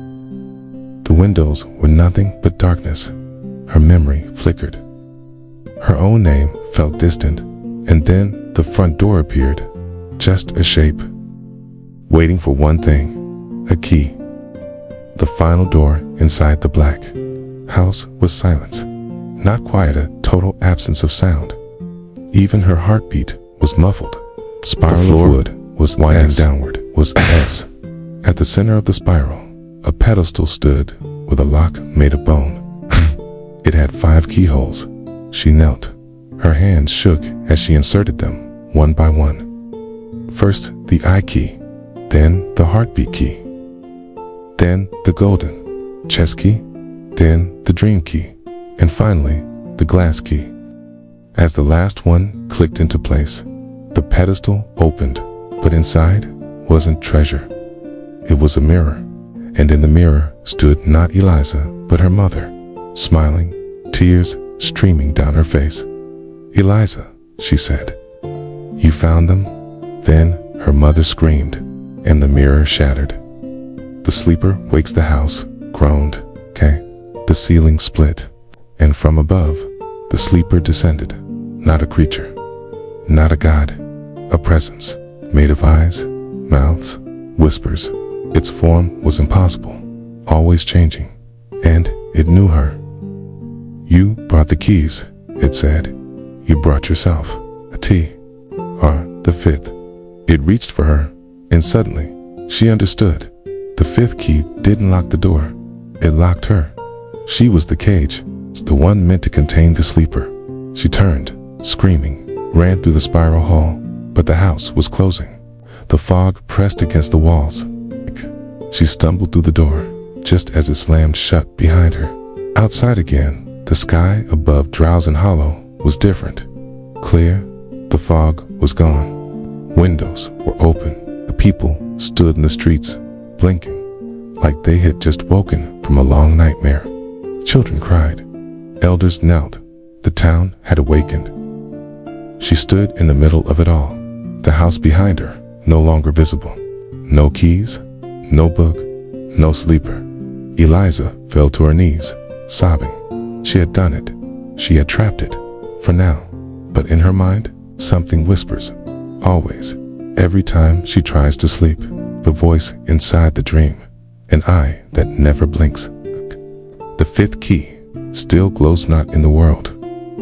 The windows were nothing but darkness. Her memory flickered. Her own name felt distant, and then the front door appeared, just a shape, waiting for one thing: a key. The final door inside the black house was silence. Not quiet, a total absence of sound. Even her heartbeat was muffled. Spiral of wood was winding downward, was S. At the center of the spiral, a pedestal stood with a lock made of bone. It had 5 keyholes. She knelt. Her hands shook as she inserted them, one by one. First the eye key, then the heartbeat key, then the golden chess key, then the dream key, and finally the glass key. As the last one clicked into place, the pedestal opened, but inside wasn't treasure. It was a mirror, and in the mirror stood not Eliza, but her mother, smiling, tears streaming down her face. "Eliza," she said, "you found them?" Then her mother screamed, and the mirror shattered. The sleeper wakes the house, groaned, "K." The ceiling split, and from above, the sleeper descended. Not a creature, not a god, a presence made of eyes, mouths, whispers. Its form was impossible, always changing, and it knew her. "You brought the keys," it said. "You brought yourself a tea." are the fifth. It reached for her, and suddenly, she understood. The fifth key didn't lock the door. It locked her. She was the cage, the one meant to contain the sleeper. She turned, screaming, ran through the spiral hall, but the house was closing. The fog pressed against the walls. She stumbled through the door, just as it slammed shut behind her. Outside again, the sky above Drowsin Hollow was different. Clear, the fog was gone. Windows were open. The people stood in the streets, blinking, like they had just woken from a long nightmare. Children cried. Elders knelt. The town had awakened. She stood in the middle of it all, the house behind her, no longer visible. No keys, no book, no sleeper. Eliza fell to her knees, sobbing. She had done it. She had trapped it, for now. But in her mind, something whispers. Always, every time she tries to sleep, the voice inside the dream, an eye that never blinks. The fifth key still glows not in the world,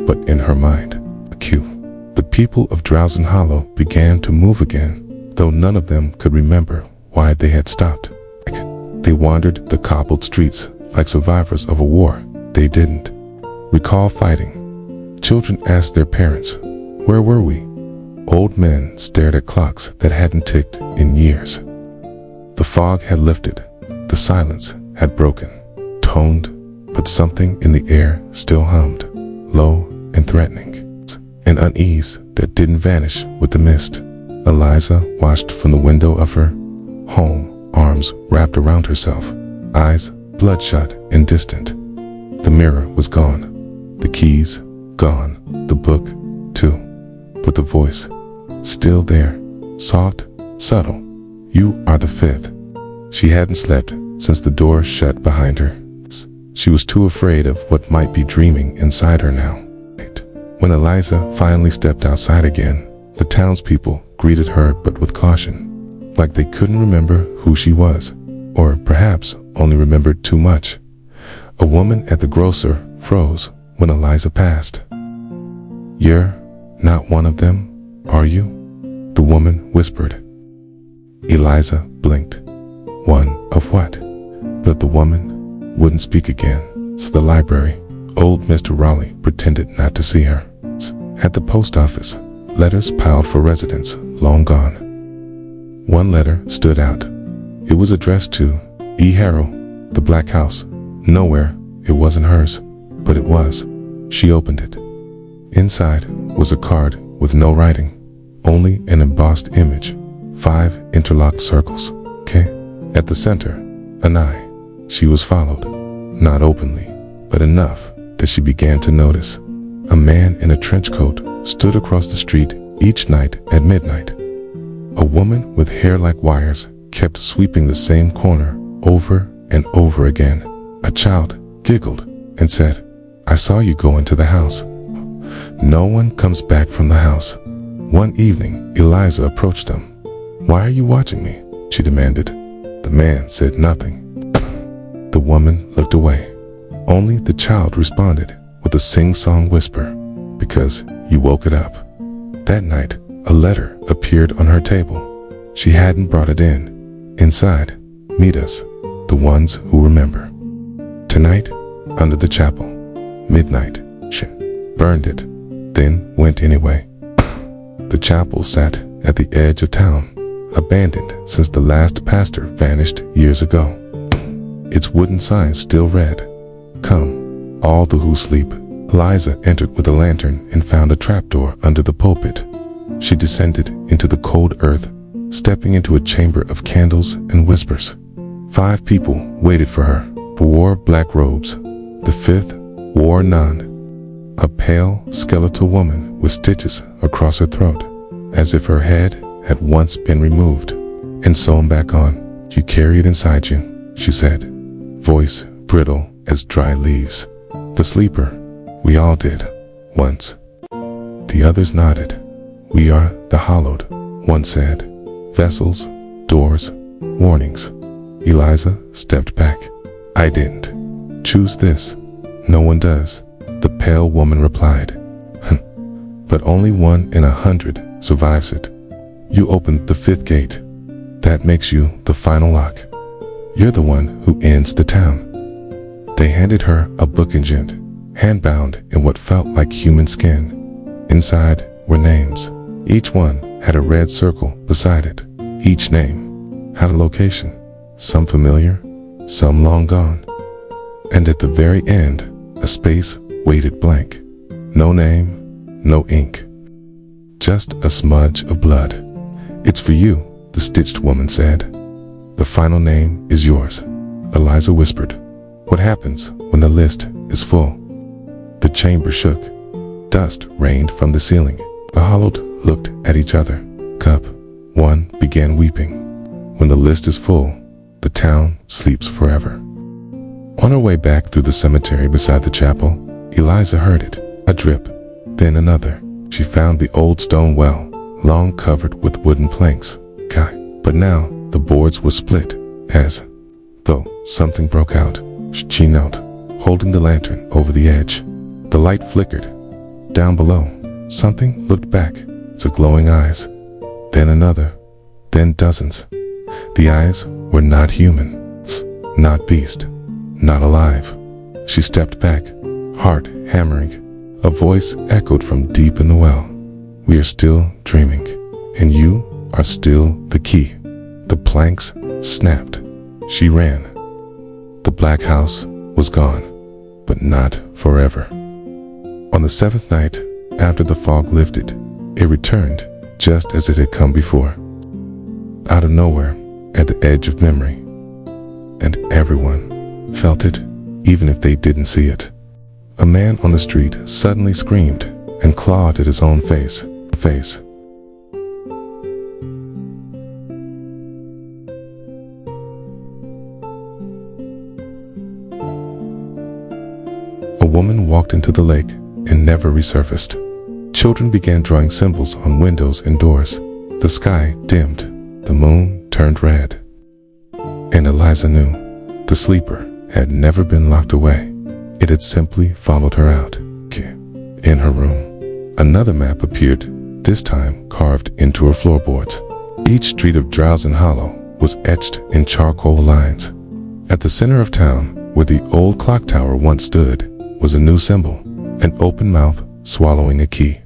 but in her mind. A cue. The people of Drowsin Hollow began to move again, though none of them could remember why they had stopped. They wandered the cobbled streets like survivors of a war they didn't recall fighting. Children asked their parents, "Where were we?" Old men stared at clocks that hadn't ticked in years. The fog had lifted. The silence had broken. Toned, but something in the air still hummed, low and threatening. An unease that didn't vanish with the mist. Eliza watched from the window of her home, arms wrapped around herself, eyes bloodshot and distant. The mirror was gone. The keys gone. The book, too. But the voice, still there, soft, subtle. "You are the fifth." She hadn't slept since the door shut behind her. She was too afraid of what might be dreaming inside her now. When Eliza finally stepped outside again, the townspeople greeted her but with caution, like they couldn't remember who she was, or perhaps only remembered too much. A woman at the grocer froze when Eliza passed. "You're not one of them, are you?" the woman whispered. Eliza blinked. One of what? But the woman wouldn't speak again. So the library, old Mr. Raleigh pretended not to see her. At the post office, letters piled for residents long gone. One letter stood out. It was addressed to E. Harrow, the Black House. Nowhere, it wasn't hers, but it was. She opened it. Inside was a card with no writing, only an embossed image, 5 interlocked circles. K. At the center, an eye. She was followed, not openly, but enough that she began to notice. A man in a trench coat stood across the street each night at midnight. A woman with hair like wires kept sweeping the same corner over and over again. A child giggled and said, "I saw you go into the house." No one comes back from the house. One evening, Eliza approached them. "Why are you watching me?" she demanded. The man said nothing. The woman looked away. Only the child responded with a sing-song whisper, "Because you woke it up." That night, a letter appeared on her table. She hadn't brought it in. Inside, "Meet us, the ones who remember. Tonight, under the chapel. Midnight." She burned it, then went anyway. The chapel sat at the edge of town, abandoned since the last pastor vanished years ago. Its wooden sign still read, "Come, all the who sleep." Eliza entered with a lantern and found a trapdoor under the pulpit. She descended into the cold earth, stepping into a chamber of candles and whispers. 5 people waited for her, wore black robes. The 5th wore none. A pale, skeletal woman with stitches across her throat, as if her head had once been removed and sewn back on. "You carry it inside you," she said, voice brittle as dry leaves. "The sleeper. We all did, once." The others nodded. "We are the hallowed," one said. "Vessels, doors, warnings." Eliza stepped back. "I didn't choose this. No one does," the pale woman replied. "But only 1 in 100 survives it. You opened the fifth gate. That makes you the final lock. You're the one who ends the town. They handed her a book engined, hand-bound in what felt like human skin. Inside were names. Each one had a red circle beside it. Each name had a location, some familiar, some long gone. And at the very end, a space waited blank. No name, no ink. Just a smudge of blood. It's for you, the stitched woman said. The final name is yours, Eliza whispered. What happens when the list is full? The chamber shook. Dust rained from the ceiling. The hollowed looked at each other. Cup 1 began weeping. When the list is full, the town sleeps forever. On her way back through the cemetery beside the chapel, Eliza heard it. A drip, then another. She found the old stone well, long covered with wooden planks. But now the boards were split, as though something broke out. She knelt, holding the lantern over the edge. The light flickered. Down below, something looked back. The glowing eyes. Then another. Then dozens. The eyes were not human, not beast, not alive. She stepped back, heart hammering. A voice echoed from deep in the well. We are still dreaming, and you are still the key. The planks snapped. She ran. The black house was gone, but not forever. On the seventh night, after the fog lifted, it returned just as it had come before. Out of nowhere, at the edge of memory. And everyone felt it, even if they didn't see it. A man on the street suddenly screamed and clawed at his own face. A woman walked into the lake and never resurfaced. Children began drawing symbols on windows and doors. The sky dimmed. The moon turned red. And Eliza knew the sleeper had never been locked away. It had simply followed her out. In her room, another map appeared, this time carved into her floorboards. Each street of Drowsin Hollow was etched in charcoal lines. At the center of town, where the old clock tower once stood, was a new symbol, an open mouth swallowing a key.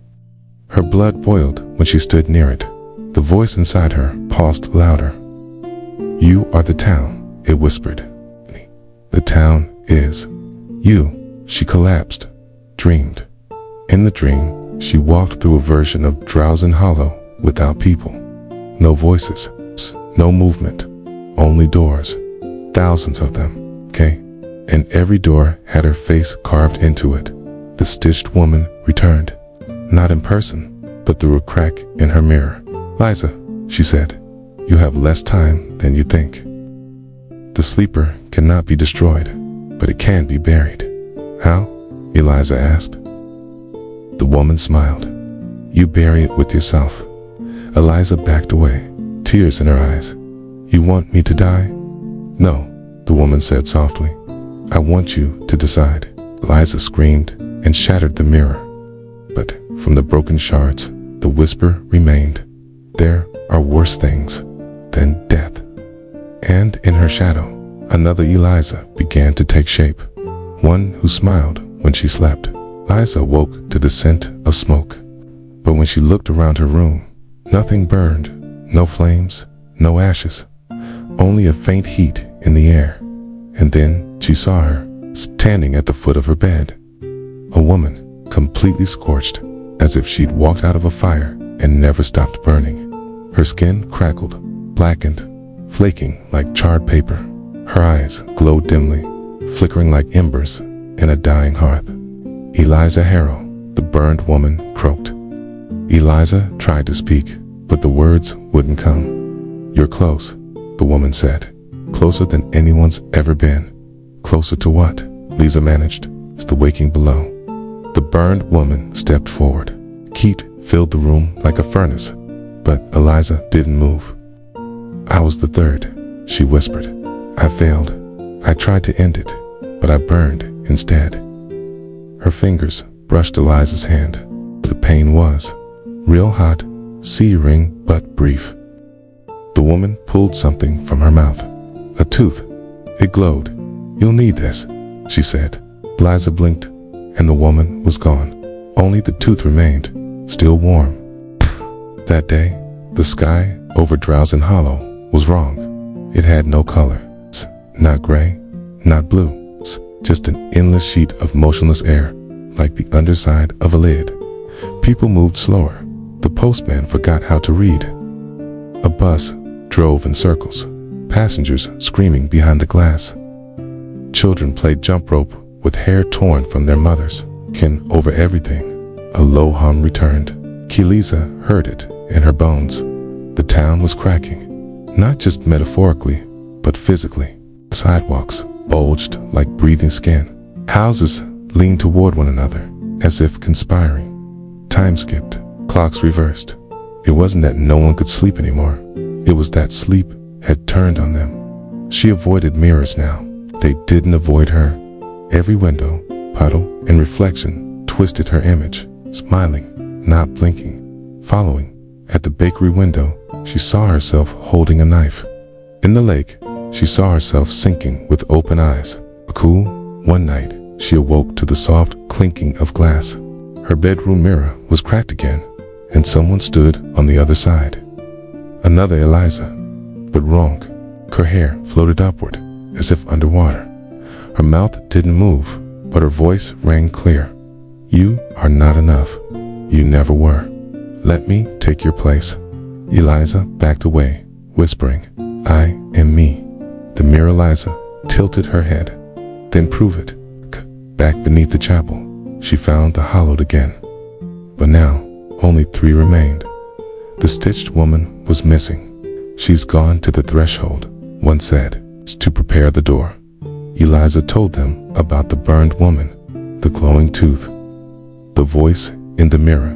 Her blood boiled when she stood near it. The voice inside her paused louder. You are the town, it whispered. The town is you. She collapsed, dreamed. In the dream, she walked through a version of Drowsin Hollow without people. No voices, no movement, only doors. Thousands of them, and every door had her face carved into it. The stitched woman returned, not in person, but through a crack in her mirror. Liza, she said, you have less time than you think. The sleeper cannot be destroyed, but it can be buried. How? Eliza asked. The woman smiled. You bury it with yourself. Eliza backed away, tears in her eyes. You want me to die? No, the woman said softly. I want you to decide. Eliza screamed and shattered the mirror. But from the broken shards, the whisper remained. There are worse things than death. And in her shadow, another Eliza began to take shape. One who smiled when she slept. Eliza woke to the scent of smoke. But when she looked around her room, nothing burned, no flames, no ashes, only a faint heat in the air. And then she saw her, standing at the foot of her bed. A woman, completely scorched, as if she'd walked out of a fire and never stopped burning. Her skin crackled, blackened, flaking like charred paper. Her eyes glowed dimly, flickering like embers in a dying hearth. Eliza Harrow, the burned woman, croaked. Eliza tried to speak, but the words wouldn't come. You're close, the woman said. Closer than anyone's ever been. Closer to what? Lisa managed. It's the waking below. The burned woman stepped forward. Heat filled the room like a furnace, but Eliza didn't move. I was the third, she whispered. I failed. I tried to end it, but I burned instead. Her fingers brushed Eliza's hand. The pain was real hot, searing but brief. The woman pulled something from her mouth. A tooth. It glowed. "You'll need this," she said. Eliza blinked, and the woman was gone. Only the tooth remained, still warm. That day, the sky over Drowsin Hollow was wrong. It had no color. Not gray, not blue. Just an endless sheet of motionless air, like the underside of a lid. People moved slower. The postman forgot how to read. A bus drove in circles, passengers screaming behind the glass. Children played jump rope with hair torn from their mothers. Over everything, a low hum returned. Kiliza heard it in her bones. The town was cracking, not just metaphorically, but physically. Sidewalks bulged like breathing skin. Houses leaned toward one another, as if conspiring. Time skipped, clocks reversed. It wasn't that no one could sleep anymore. It was that sleep had turned on them. She avoided mirrors now. They didn't avoid her. Every window, puddle, and reflection twisted her image, smiling, not blinking, following. At the bakery window, she saw herself holding a knife. In the lake, she saw herself sinking with open eyes. Cool, one night, she awoke to the soft clinking of glass. Her bedroom mirror was cracked again, and someone stood on the other side. Another Eliza, but wrong. Her hair floated upward, as if underwater. Her mouth didn't move, but her voice rang clear. "You are not enough. You never were. Let me take your place." Eliza backed away, whispering, "I am me." The mirror Eliza tilted her head. "Then prove it." Back beneath the chapel, she found the hollowed again. But now, only 3 remained. The stitched woman was missing. "She's gone to the threshold," one said, to prepare the door. Eliza told them about the burned woman, the glowing tooth. The voice in the mirror,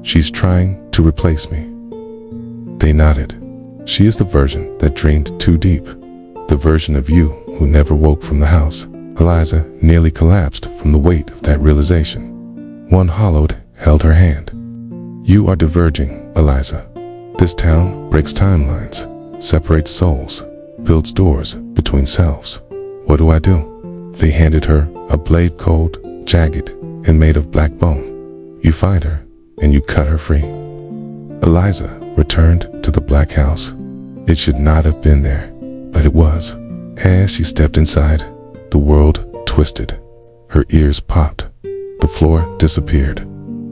"She's trying to replace me." They nodded. "She is the version that dreamed too deep. The version of you who never woke from the house." Eliza nearly collapsed from the weight of that realization. One hollowed held her hand. "You are diverging, Eliza. This town breaks timelines, separates souls, builds doors between selves. What do I do?" They handed her a blade cold, jagged, and made of black bone. "You find her, and you cut her free." Eliza returned to the black house. It should not have been there, but it was. As she stepped inside, the world twisted. Her ears popped. The floor disappeared.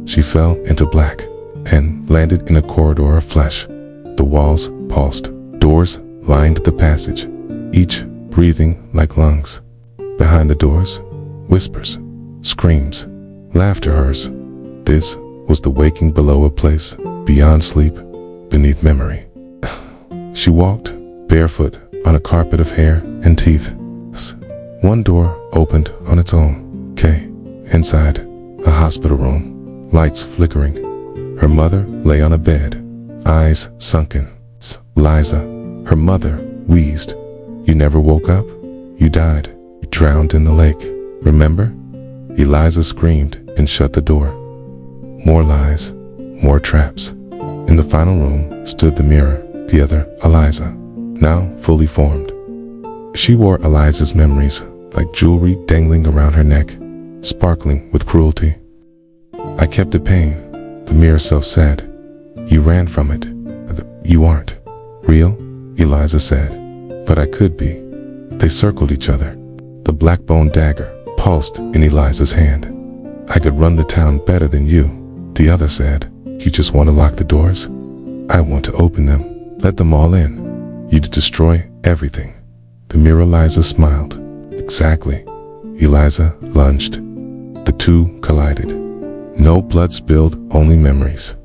She fell into black and landed in a corridor of flesh. The walls pulsed. Doors lined the passage, each breathing like lungs. Behind the doors, whispers, screams, laughter hers. This was the waking below a place beyond sleep, beneath memory. She walked, barefoot, on a carpet of hair and teeth. One door opened on its own. Inside, a hospital room, lights flickering. Her mother lay on a bed, eyes sunken. Liza, her mother, wheezed. "You never woke up? You died. You drowned in the lake. Remember?" Eliza screamed and shut the door. More lies, more traps. In the final room stood the mirror, the other Eliza, now fully formed. She wore Eliza's memories like jewelry dangling around her neck, sparkling with cruelty. "I kept it paying," the mirror self said. "You ran from it. You aren't real," Eliza said. "But I could be." They circled each other. The black bone dagger pulsed in Eliza's hand. "I could run the town better than you," the other said. "You just want to lock the doors? I want to open them, let them all in. You to destroy everything." The mirror Eliza smiled. "Exactly." Eliza lunged. The two collided. No blood spilled, only memories.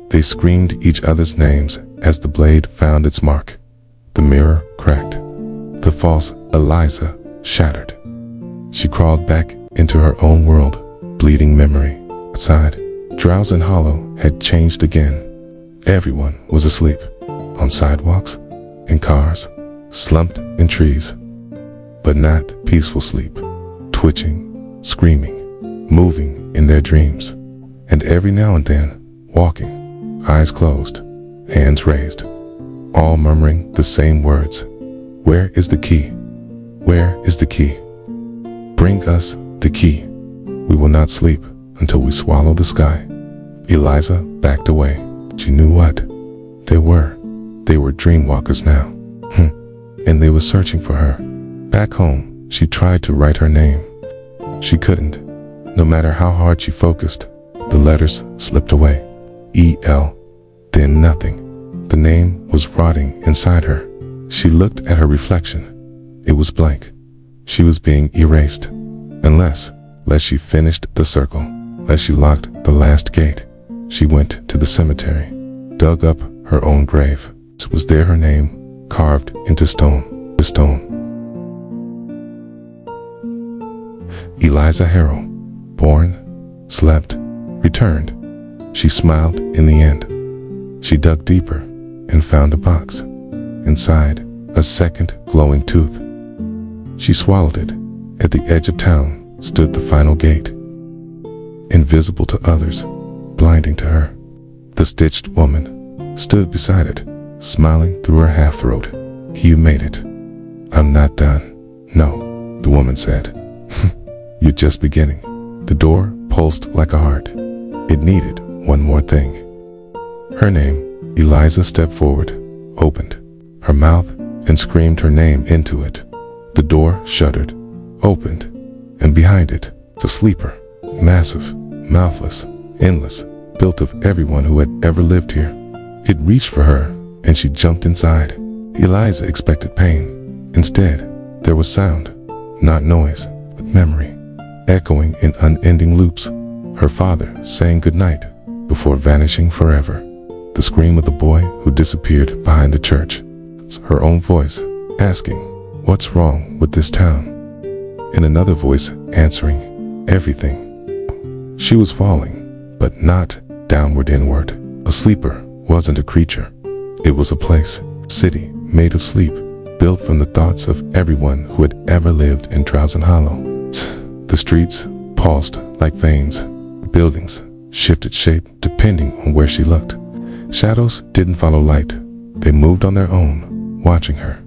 They screamed each other's names as the blade found its mark. The mirror cracked. The false Eliza shattered. She crawled back into her own world, bleeding memory. Outside, Drowsin Hollow had changed again. Everyone was asleep, on sidewalks, in cars, slumped in trees. But not peaceful sleep, twitching, screaming, moving in their dreams, and every now and then, walking, eyes closed, hands raised, all murmuring the same words. Where is the key? Where is the key? Bring us the key. We will not sleep until we swallow the sky. Eliza backed away. She knew what they were. They were dreamwalkers now. And they were searching for her. Back home, she tried to write her name. She couldn't. No matter how hard she focused, the letters slipped away. E-L, then nothing. The name was rotting inside her. She looked at her reflection. It was blank. She was being erased. Unless she finished the circle, unless she locked the last gate. She went to the cemetery, dug up her own grave. It was there her name, carved into stone. The stone. Eliza Harrow, born, slept, returned. She smiled in the end. She dug deeper and found a box. Inside, a second glowing tooth. She swallowed it. At the edge of town stood the final gate. Invisible to others, blinding to her. The stitched woman stood beside it, smiling through her half-throat. You made it. I'm not done. No, the woman said. You're just beginning. The door pulsed like a heart. It needed one more thing. Her name. Eliza stepped forward, opened her mouth, and screamed her name into it. The door shuddered, opened, and behind it, the sleeper, massive, mouthless, endless, built of everyone who had ever lived here. It reached for her, and she jumped inside. Eliza expected pain. Instead, there was sound, not noise, but memory, echoing in unending loops. Her father saying goodnight before vanishing forever. The scream of the boy who disappeared behind the church. Her own voice asking, what's wrong with this town? And another voice answering, everything. She was falling, but not downward inward. A sleeper wasn't a creature. It was a place, city, made of sleep, built from the thoughts of everyone who had ever lived in Drowsin Hollow. The streets pulsed like veins. Buildings shifted shape depending on where she looked. Shadows didn't follow light. They moved on their own, watching her.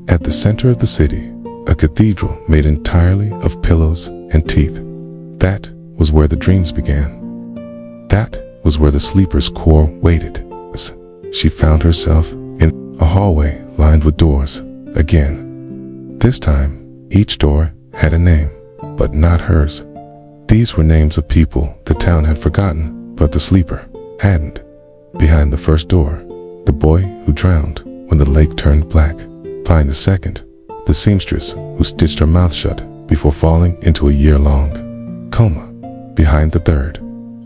At the center of the city, a cathedral made entirely of pillows and teeth. That was where the dreams began. That was where the sleeper's core waited. She found herself in a hallway lined with doors again. This time, each door had a name, but not hers. These were names of people the town had forgotten, but the sleeper hadn't. Behind the first door, the boy who drowned when the lake turned black. Behind the second, the seamstress who stitched her mouth shut before falling into a year-long coma. Behind the third,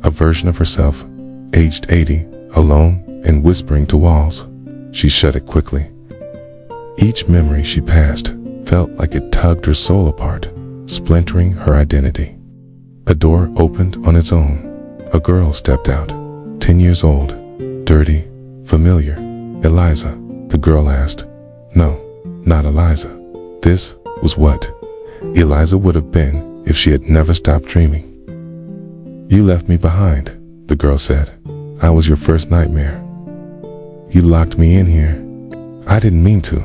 a version of herself, aged 80, alone and whispering to walls. She shut it quickly. Each memory she passed felt like it tugged her soul apart, splintering her identity. A door opened on its own. A girl stepped out, 10 years old, dirty, familiar. Eliza, the girl asked. No, not Eliza. This was what Eliza would have been if she had never stopped dreaming. You left me behind, the girl said. I was your first nightmare. You locked me in here. I didn't mean to,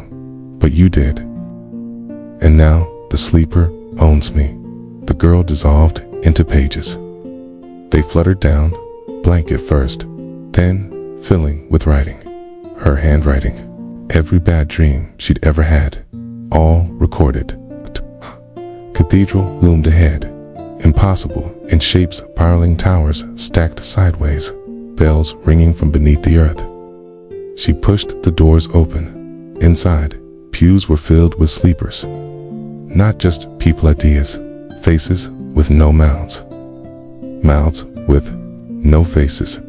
but you did. And now the sleeper owns me. The girl dissolved into pages. They fluttered down, blank at first, then filling with writing. Her handwriting. Every bad dream she'd ever had. All recorded. Cathedral loomed ahead. Impossible in shapes, spiraling towers stacked sideways. Bells ringing from beneath the earth. She pushed the doors open. Inside, pews were filled with sleepers. Not just people ideas. Faces with no mouths. Mouths with no faces.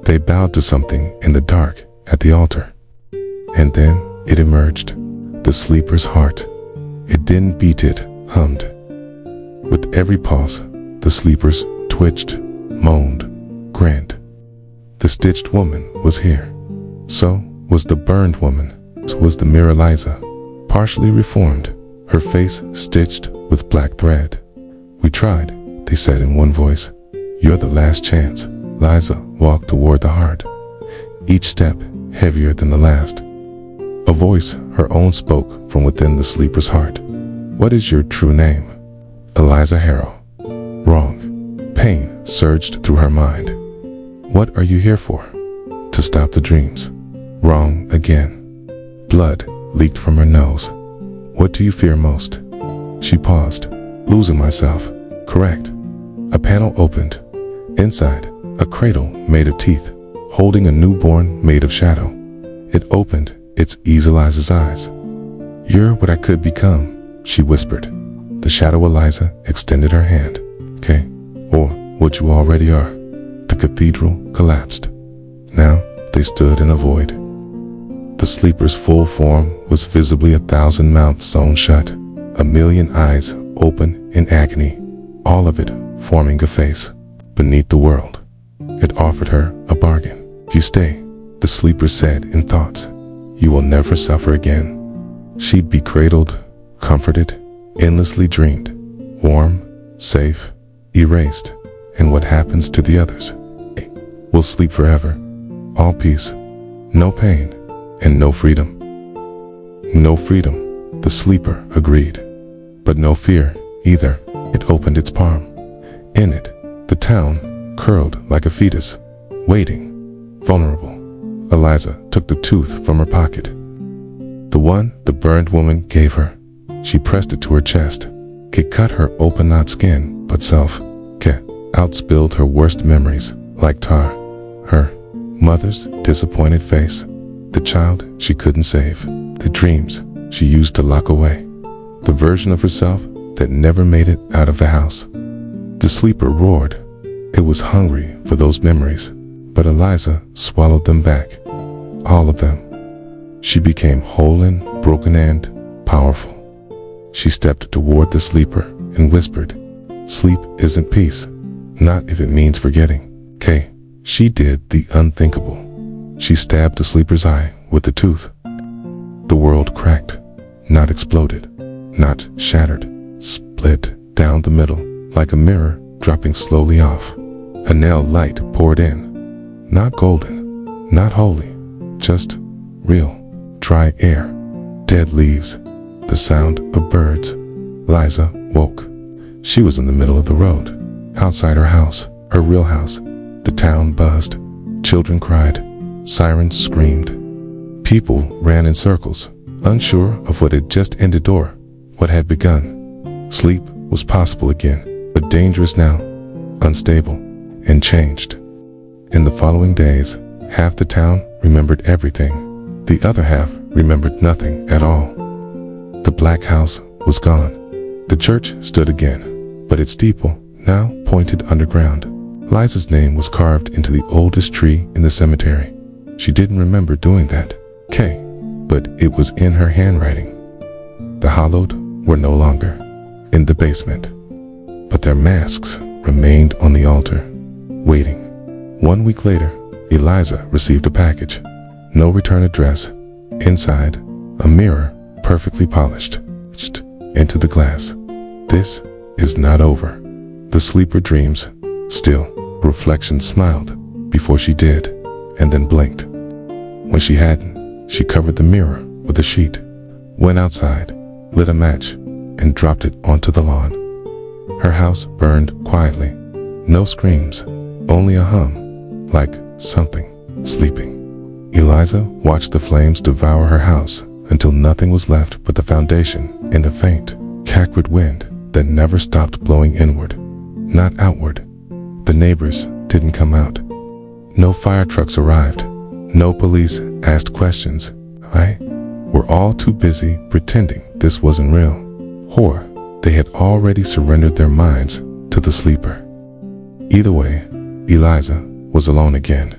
They bowed to something in the dark at the altar. And then it emerged. The sleeper's heart. It didn't beat, it hummed. With every pulse, the sleepers twitched, moaned, grinned. The stitched woman was here. So was the burned woman. So was the mere Eliza, partially reformed, her face stitched with black thread. We tried, they said in one voice. You're the last chance. Eliza walked toward the heart. each step heavier than the last. A voice, her own, spoke from within the sleeper's heart. "What is your true name?" "Eliza Harrow." Wrong. Pain surged through her mind. "What are you here for?" "To stop the dreams." Wrong again. Blood leaked from her nose. "What do you fear most?" She paused. "Losing myself." Correct. A panel opened. Inside, a cradle made of teeth, holding a newborn made of shadow. It opened its Eliza's eyes. "You're what I could become," she whispered. The shadow Eliza extended her hand. "Okay, or what you already are." The cathedral collapsed. Now they stood in a void. The sleeper's full form was visibly 1,000 mouths sewn shut, 1,000,000 eyes open in agony, all of it forming a face beneath the world. It offered her a bargain. "If you stay," the sleeper said in thoughts, "you will never suffer again." She'd be cradled, comforted, endlessly dreamed, warm, safe, erased. And what happens to the others? Will sleep forever. All peace, no pain, and no freedom. No freedom, the sleeper agreed. But no fear either. It opened its palm. In it, the town curled like a fetus, waiting, vulnerable. Eliza took the tooth from her pocket. The one the burned woman gave her. She pressed it to her chest. It cut her open, not skin, but self. Outspilled her worst memories like tar. Her mother's disappointed face. The child she couldn't save. The dreams she used to lock away. The version of herself that never made it out of the house. The sleeper roared. It was hungry for those memories, but Eliza swallowed them back. All of them. She became whole and broken and powerful. She stepped toward the sleeper and whispered, "Sleep isn't peace. Not if it means forgetting." She did the unthinkable. She stabbed the sleeper's eye with the tooth. The world cracked, not exploded, not shattered, split down the middle, like a mirror dropping slowly off. A nail light poured in. Not golden, not holy, just real, dry air, dead leaves, the sound of birds. Liza woke. She was in the middle of the road, outside her house, her real house. The town buzzed. Children cried. Sirens screamed. People ran in circles, unsure of what had just ended or what had begun. Sleep was possible again, but dangerous now, unstable, and changed. In the following days, half the town remembered everything. The other half remembered nothing at all. The black house was gone. The church stood again, but its steeple now pointed underground. Liza's name was carved into the oldest tree in the cemetery. She didn't remember doing that, but it was in her handwriting. The hallowed were no longer in the basement, but their masks remained on the altar, waiting. 1 week later, Eliza received a package. No return address. Inside, a mirror perfectly polished, etched into the glass. This is not over. The sleeper dreams. Still, reflection smiled before she did, and then blinked. When she hadn't, she covered the mirror with a sheet, went outside, lit a match, and dropped it onto the lawn. Her house burned quietly. No screams, only a hum, like something sleeping. Eliza watched the flames devour her house until nothing was left but the foundation and a faint, acrid wind that never stopped blowing inward, not outward. The neighbors didn't come out. No fire trucks arrived. No police asked questions. We're all too busy pretending this wasn't real. Or they had already surrendered their minds to the sleeper. Either way, Eliza was alone again.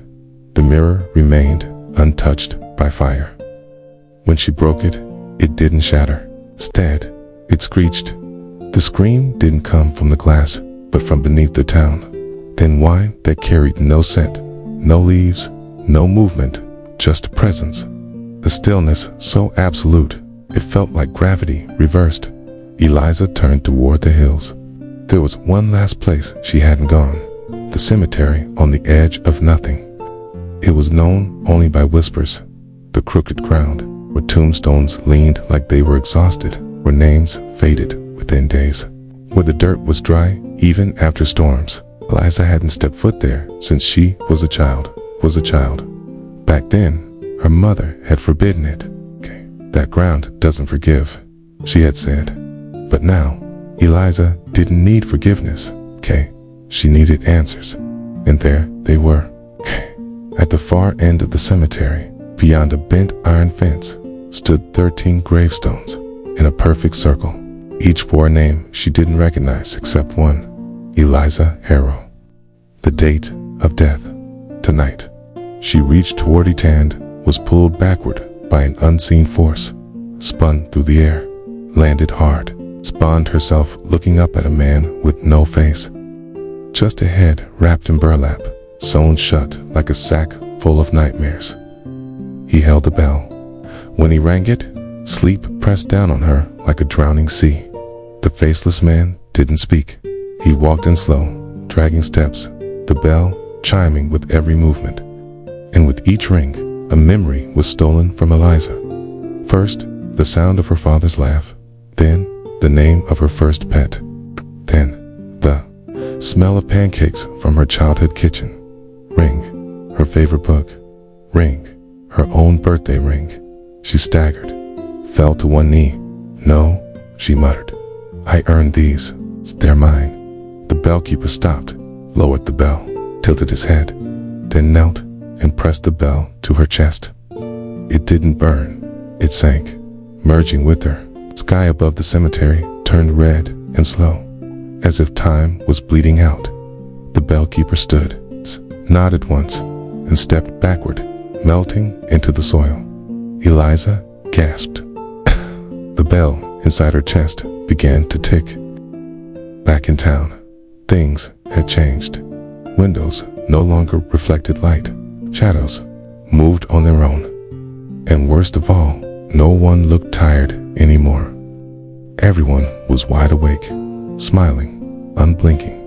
The mirror remained untouched by fire. When she broke it, it didn't shatter. Instead, it screeched. The scream didn't come from the glass, but from beneath the town. Then wine that carried no scent, no leaves, no movement, just presence. A stillness so absolute, it felt like gravity reversed. Eliza turned toward the hills. There was one last place she hadn't gone. The cemetery on the edge of nothing. It was known only by whispers. The crooked ground, where tombstones leaned like they were exhausted, where names faded within days, where the dirt was dry even after storms. Eliza hadn't stepped foot there since she was a child. Back then, her mother had forbidden it. That ground doesn't forgive, she had said. But now, Eliza didn't need forgiveness. She needed answers. And there they were. At the far end of the cemetery, beyond a bent iron fence, stood 13 gravestones in a perfect circle. Each bore a name she didn't recognize except one: Eliza Harrow. The date of death: tonight. She reached toward it and was pulled backward by an unseen force, spun through the air, landed hard, spawned herself looking up at a man with no face. Just ahead, wrapped in burlap, sewn shut like a sack full of nightmares. He held the bell. When he rang it, sleep pressed down on her like a drowning sea. The faceless man didn't speak. He walked in slow, dragging steps, the bell chiming with every movement. And with each ring, a memory was stolen from Eliza. First, the sound of her father's laugh. Then, the name of her first pet. Then, the smell of pancakes from her childhood kitchen. Ring, her favorite book. Ring, her own birthday ring. She staggered, fell to one knee. "No," she muttered. "I earned these. They're mine." The bellkeeper stopped, lowered the bell, tilted his head, then knelt and pressed the bell to her chest. It didn't burn. It sank, merging with her. Sky above the cemetery turned red and slow, as if time was bleeding out. The bellkeeper stood, nodded once, and stepped backward, melting into the soil. Eliza gasped. The bell inside her chest began to tick. Back in town, things had changed. Windows no longer reflected light. Shadows moved on their own. And worst of all, no one looked tired anymore. Everyone was wide awake, smiling, unblinking.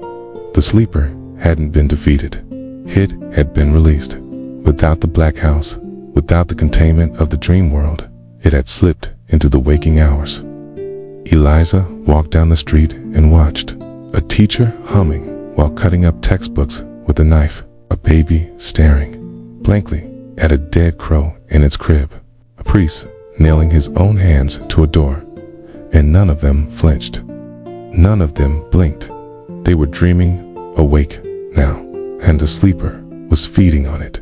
The sleeper hadn't been defeated. It had been released. Without the black house, without the containment of the dream world, it had slipped into the waking hours. Eliza walked down the street and watched. A teacher humming while cutting up textbooks with a knife. A baby staring blankly at a dead crow in its crib. A priest nailing his own hands to a door. And none of them flinched. None of them blinked. They were dreaming, awake now, and the sleeper was feeding on it.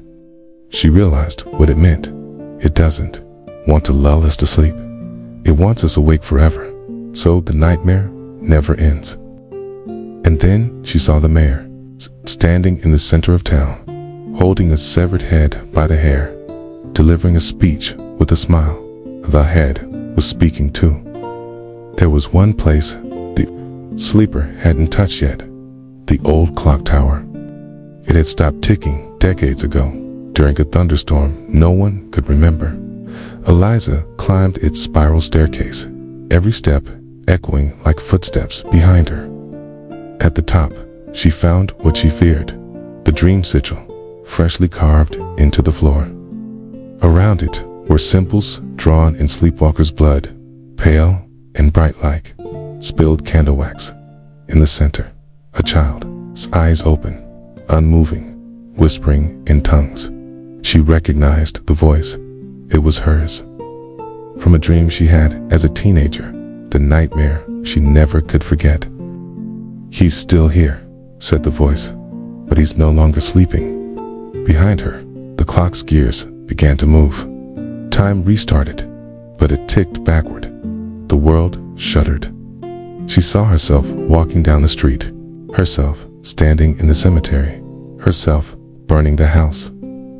She realized what it meant. It doesn't want to lull us to sleep. It wants us awake forever, so the nightmare never ends. And then she saw the mayor, standing in the center of town, holding a severed head by the hair, delivering a speech with a smile. The head was speaking too. There was one place the sleeper hadn't touched yet, the old clock tower. It had stopped ticking decades ago, during a thunderstorm no one could remember. Eliza climbed its spiral staircase, every step echoing like footsteps behind her. At the top, she found what she feared, the dream sigil, freshly carved into the floor. Around it were symbols drawn in sleepwalkers' blood, pale and bright like spilled candle wax. In the center, a child's eyes open, unmoving, whispering in tongues. She recognized the voice. It was hers. From a dream she had as a teenager, the nightmare she never could forget. "He's still here," said the voice, "but he's no longer sleeping." Behind her, the clock's gears began to move. Time restarted, but it ticked backward. The world shuddered. She saw herself walking down the street, herself standing in the cemetery, herself burning the house,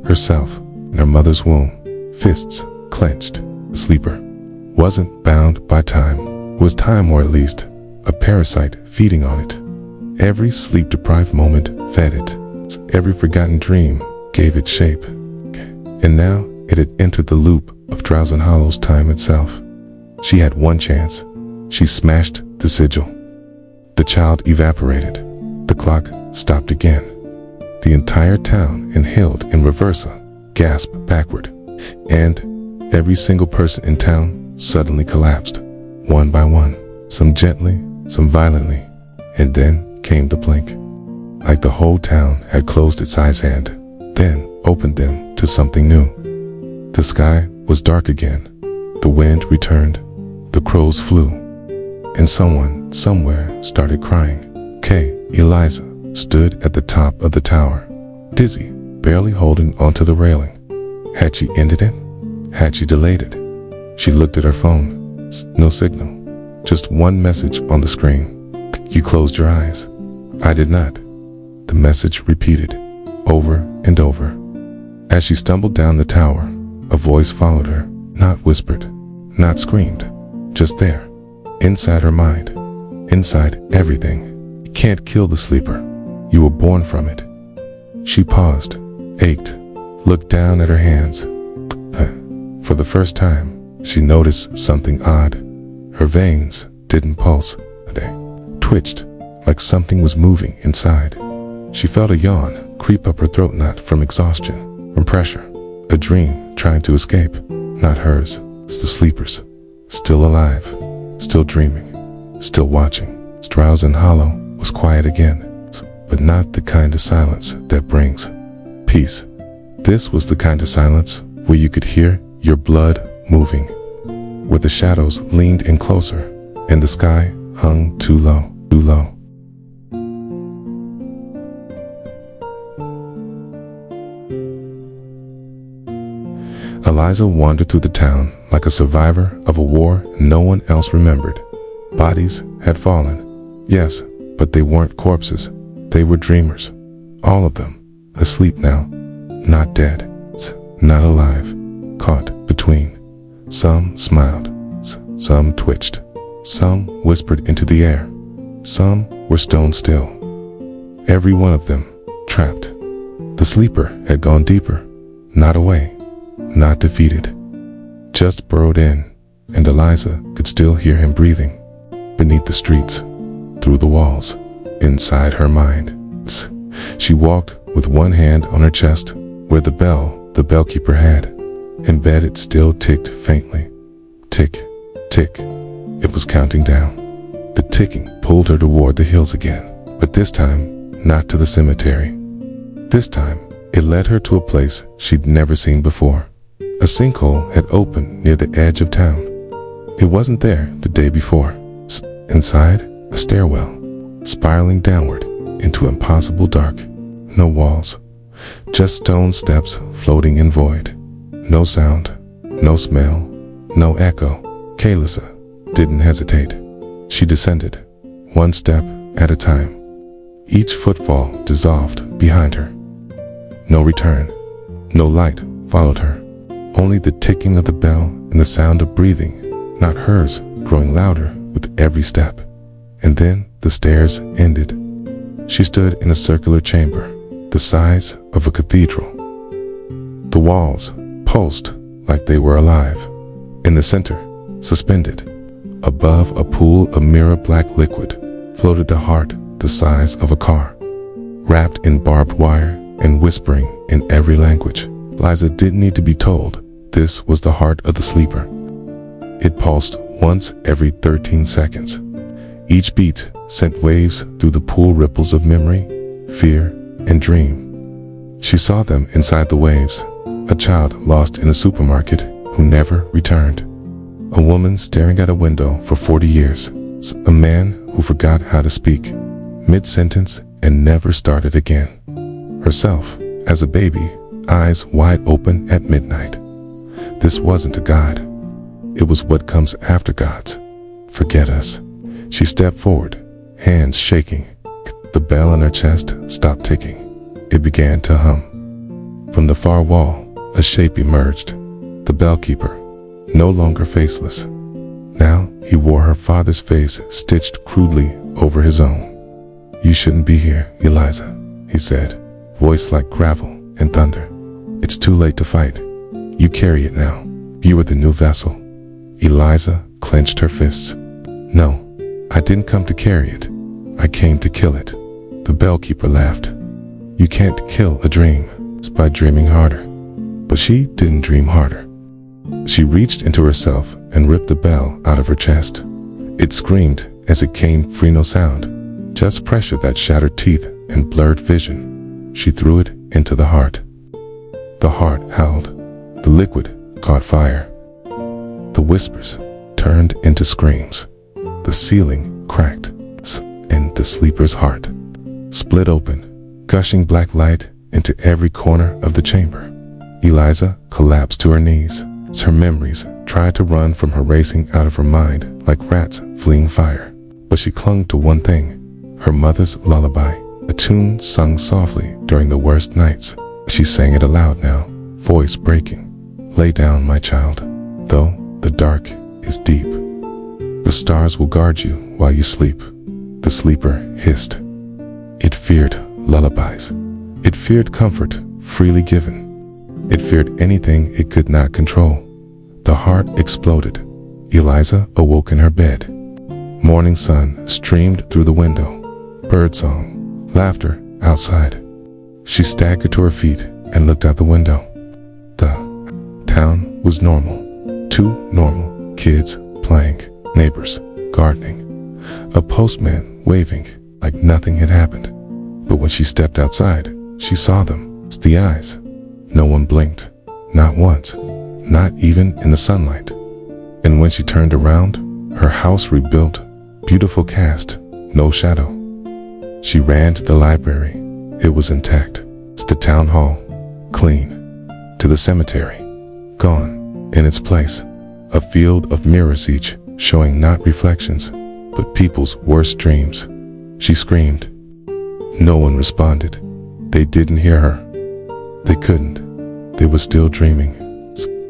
herself in her mother's womb, fists clenched. The sleeper wasn't bound by time, was time, or at least a parasite feeding on it. Every sleep-deprived moment fed it. Every forgotten dream gave it shape. And now it had entered the loop of Drowsin Hollow's time itself. She had one chance. She smashed the sigil. The child evaporated. The clock stopped again. The entire town inhaled in reversa, gasped backward, and every single person in town suddenly collapsed, one by one, some gently, some violently, and then came the blink, like the whole town had closed its eyes and then opened them to something new. The sky was dark again, the wind returned, the crows flew, and someone somewhere started crying. Eliza stood at the top of the tower, dizzy, barely holding onto the railing. Had she ended it? Had she delayed it? She looked at her phone. No signal. Just one message on the screen. "You closed your eyes." "I did not." The message repeated, over and over. As she stumbled down the tower, a voice followed her, not whispered, not screamed, just there, inside her mind, inside everything. "You can't kill the sleeper. You were born from it." She paused, ached, looked down at her hands. For the first time, she noticed something odd. Her veins didn't pulse. They twitched, like something was moving inside. She felt a yawn creep up her throat, not from exhaustion, from pressure. A dream trying to escape, not hers. It's the sleeper's. Still alive, still dreaming, still watching. Drowsing Hollow was quiet again, but not the kind of silence that brings peace. This was the kind of silence where you could hear your blood moving, where the shadows leaned in closer, and the sky hung too low, too low. Eliza wandered through the town like a survivor of a war no one else remembered. Bodies had fallen, yes, but they weren't corpses. They were dreamers, all of them, asleep now, not dead, not alive, caught between. Some smiled, some twitched, some whispered into the air, some were stone still. Every one of them trapped. The sleeper had gone deeper, not away, not defeated, just burrowed in, and Eliza could still hear him breathing, beneath the streets, through the walls, inside her mind. She walked with one hand on her chest, where the bellkeeper had. In bed it still ticked faintly. Tick, tick. It was counting down. The ticking pulled her toward the hills again, but this time, not to the cemetery. This time, it led her to a place she'd never seen before. A sinkhole had opened near the edge of town. It wasn't there the day before. Inside, a stairwell, spiraling downward into impossible dark. No walls, just stone steps floating in void. No sound, no smell, no echo. Kalisa didn't hesitate. She descended, one step at a time. Each footfall dissolved behind her. No return, no light followed her. Only the ticking of the bell and the sound of breathing, not hers, growing louder with every step. And then the stairs ended. She stood in a circular chamber, the size of a cathedral. The walls pulsed like they were alive. In the center, suspended, above a pool of mirror black liquid, floated a heart the size of a car, wrapped in barbed wire and whispering in every language. Eliza didn't need to be told this was the heart of the sleeper. It pulsed once every 13 seconds. Each beat sent waves through the pool ripples of memory, fear, and dream. She saw them inside the waves. A child lost in a supermarket who never returned. A woman staring at a window for 40 years. A man who forgot how to speak mid-sentence and never started again. Herself, as a baby, eyes wide open at midnight. This wasn't a God. It was what comes after God's. Forget us. She stepped forward, hands shaking. The bell in her chest stopped ticking. It began to hum. From the far wall, a shape emerged. The bellkeeper, no longer faceless. Now he wore her father's face stitched crudely over his own. "You shouldn't be here, Eliza," he said, voice like gravel and thunder. "It's too late to fight. You carry it now. You are the new vessel." Eliza clenched her fists. "No, I didn't come to carry it. I came to kill it." The bellkeeper laughed. "You can't kill a dream by dreaming harder." But she didn't dream harder. She reached into herself and ripped the bell out of her chest. It screamed as it came free, no sound, just pressure that shattered teeth and blurred vision. She threw it into the heart. The heart howled. The liquid caught fire. The whispers turned into screams. The ceiling cracked, and the sleeper's heart split open, gushing black light into every corner of the chamber. Eliza collapsed to her knees as her memories tried to run from her, racing out of her mind like rats fleeing fire. But she clung to one thing, her mother's lullaby, a tune sung softly during the worst nights. She sang it aloud now, voice breaking. Lay down, my child, though the dark is deep. The stars will guard you while you sleep. The sleeper hissed. It feared lullabies. It feared comfort freely given. It feared anything it could not control. The heart exploded. Eliza awoke in her bed. Morning sun streamed through the window. Birdsong, laughter outside. She staggered to her feet and looked out the window. The town was normal. 2 normal kids playing, neighbors gardening, a postman waving like nothing had happened. But when she stepped outside, she saw them. It's the eyes. No one blinked, not once, not even in the sunlight. And when she turned around, her house rebuilt, beautiful cast, no shadow. She ran to the library. It was intact. To the town hall, clean. To the cemetery, gone. In its place, a field of mirrors, each showing not reflections, but people's worst dreams. She screamed. No one responded. They didn't hear her. They couldn't. They were still dreaming.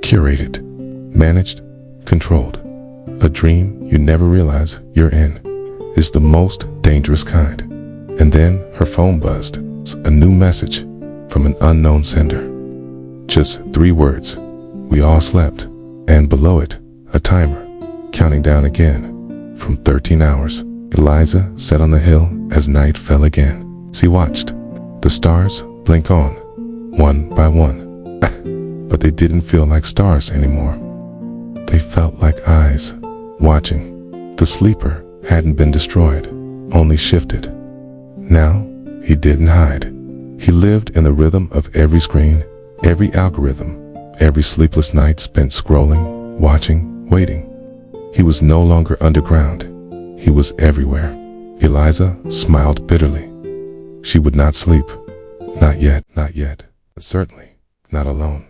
Curated, managed, controlled. A dream you never realize you're in is the most dangerous kind. And then her phone buzzed. A new message from an unknown sender. Just 3 words. We all slept. And below it, a timer, counting down again. From 13 hours. Eliza sat on the hill as night fell again. She watched the stars blink on, one by one. But they didn't feel like stars anymore. They felt like eyes, watching. The sleeper hadn't been destroyed, only shifted. Now, he didn't hide. He lived in the rhythm of every screen, every algorithm, every sleepless night spent scrolling, watching, waiting. He was no longer underground. He was everywhere. Eliza smiled bitterly. She would not sleep. Not yet, not yet. Certainly not alone.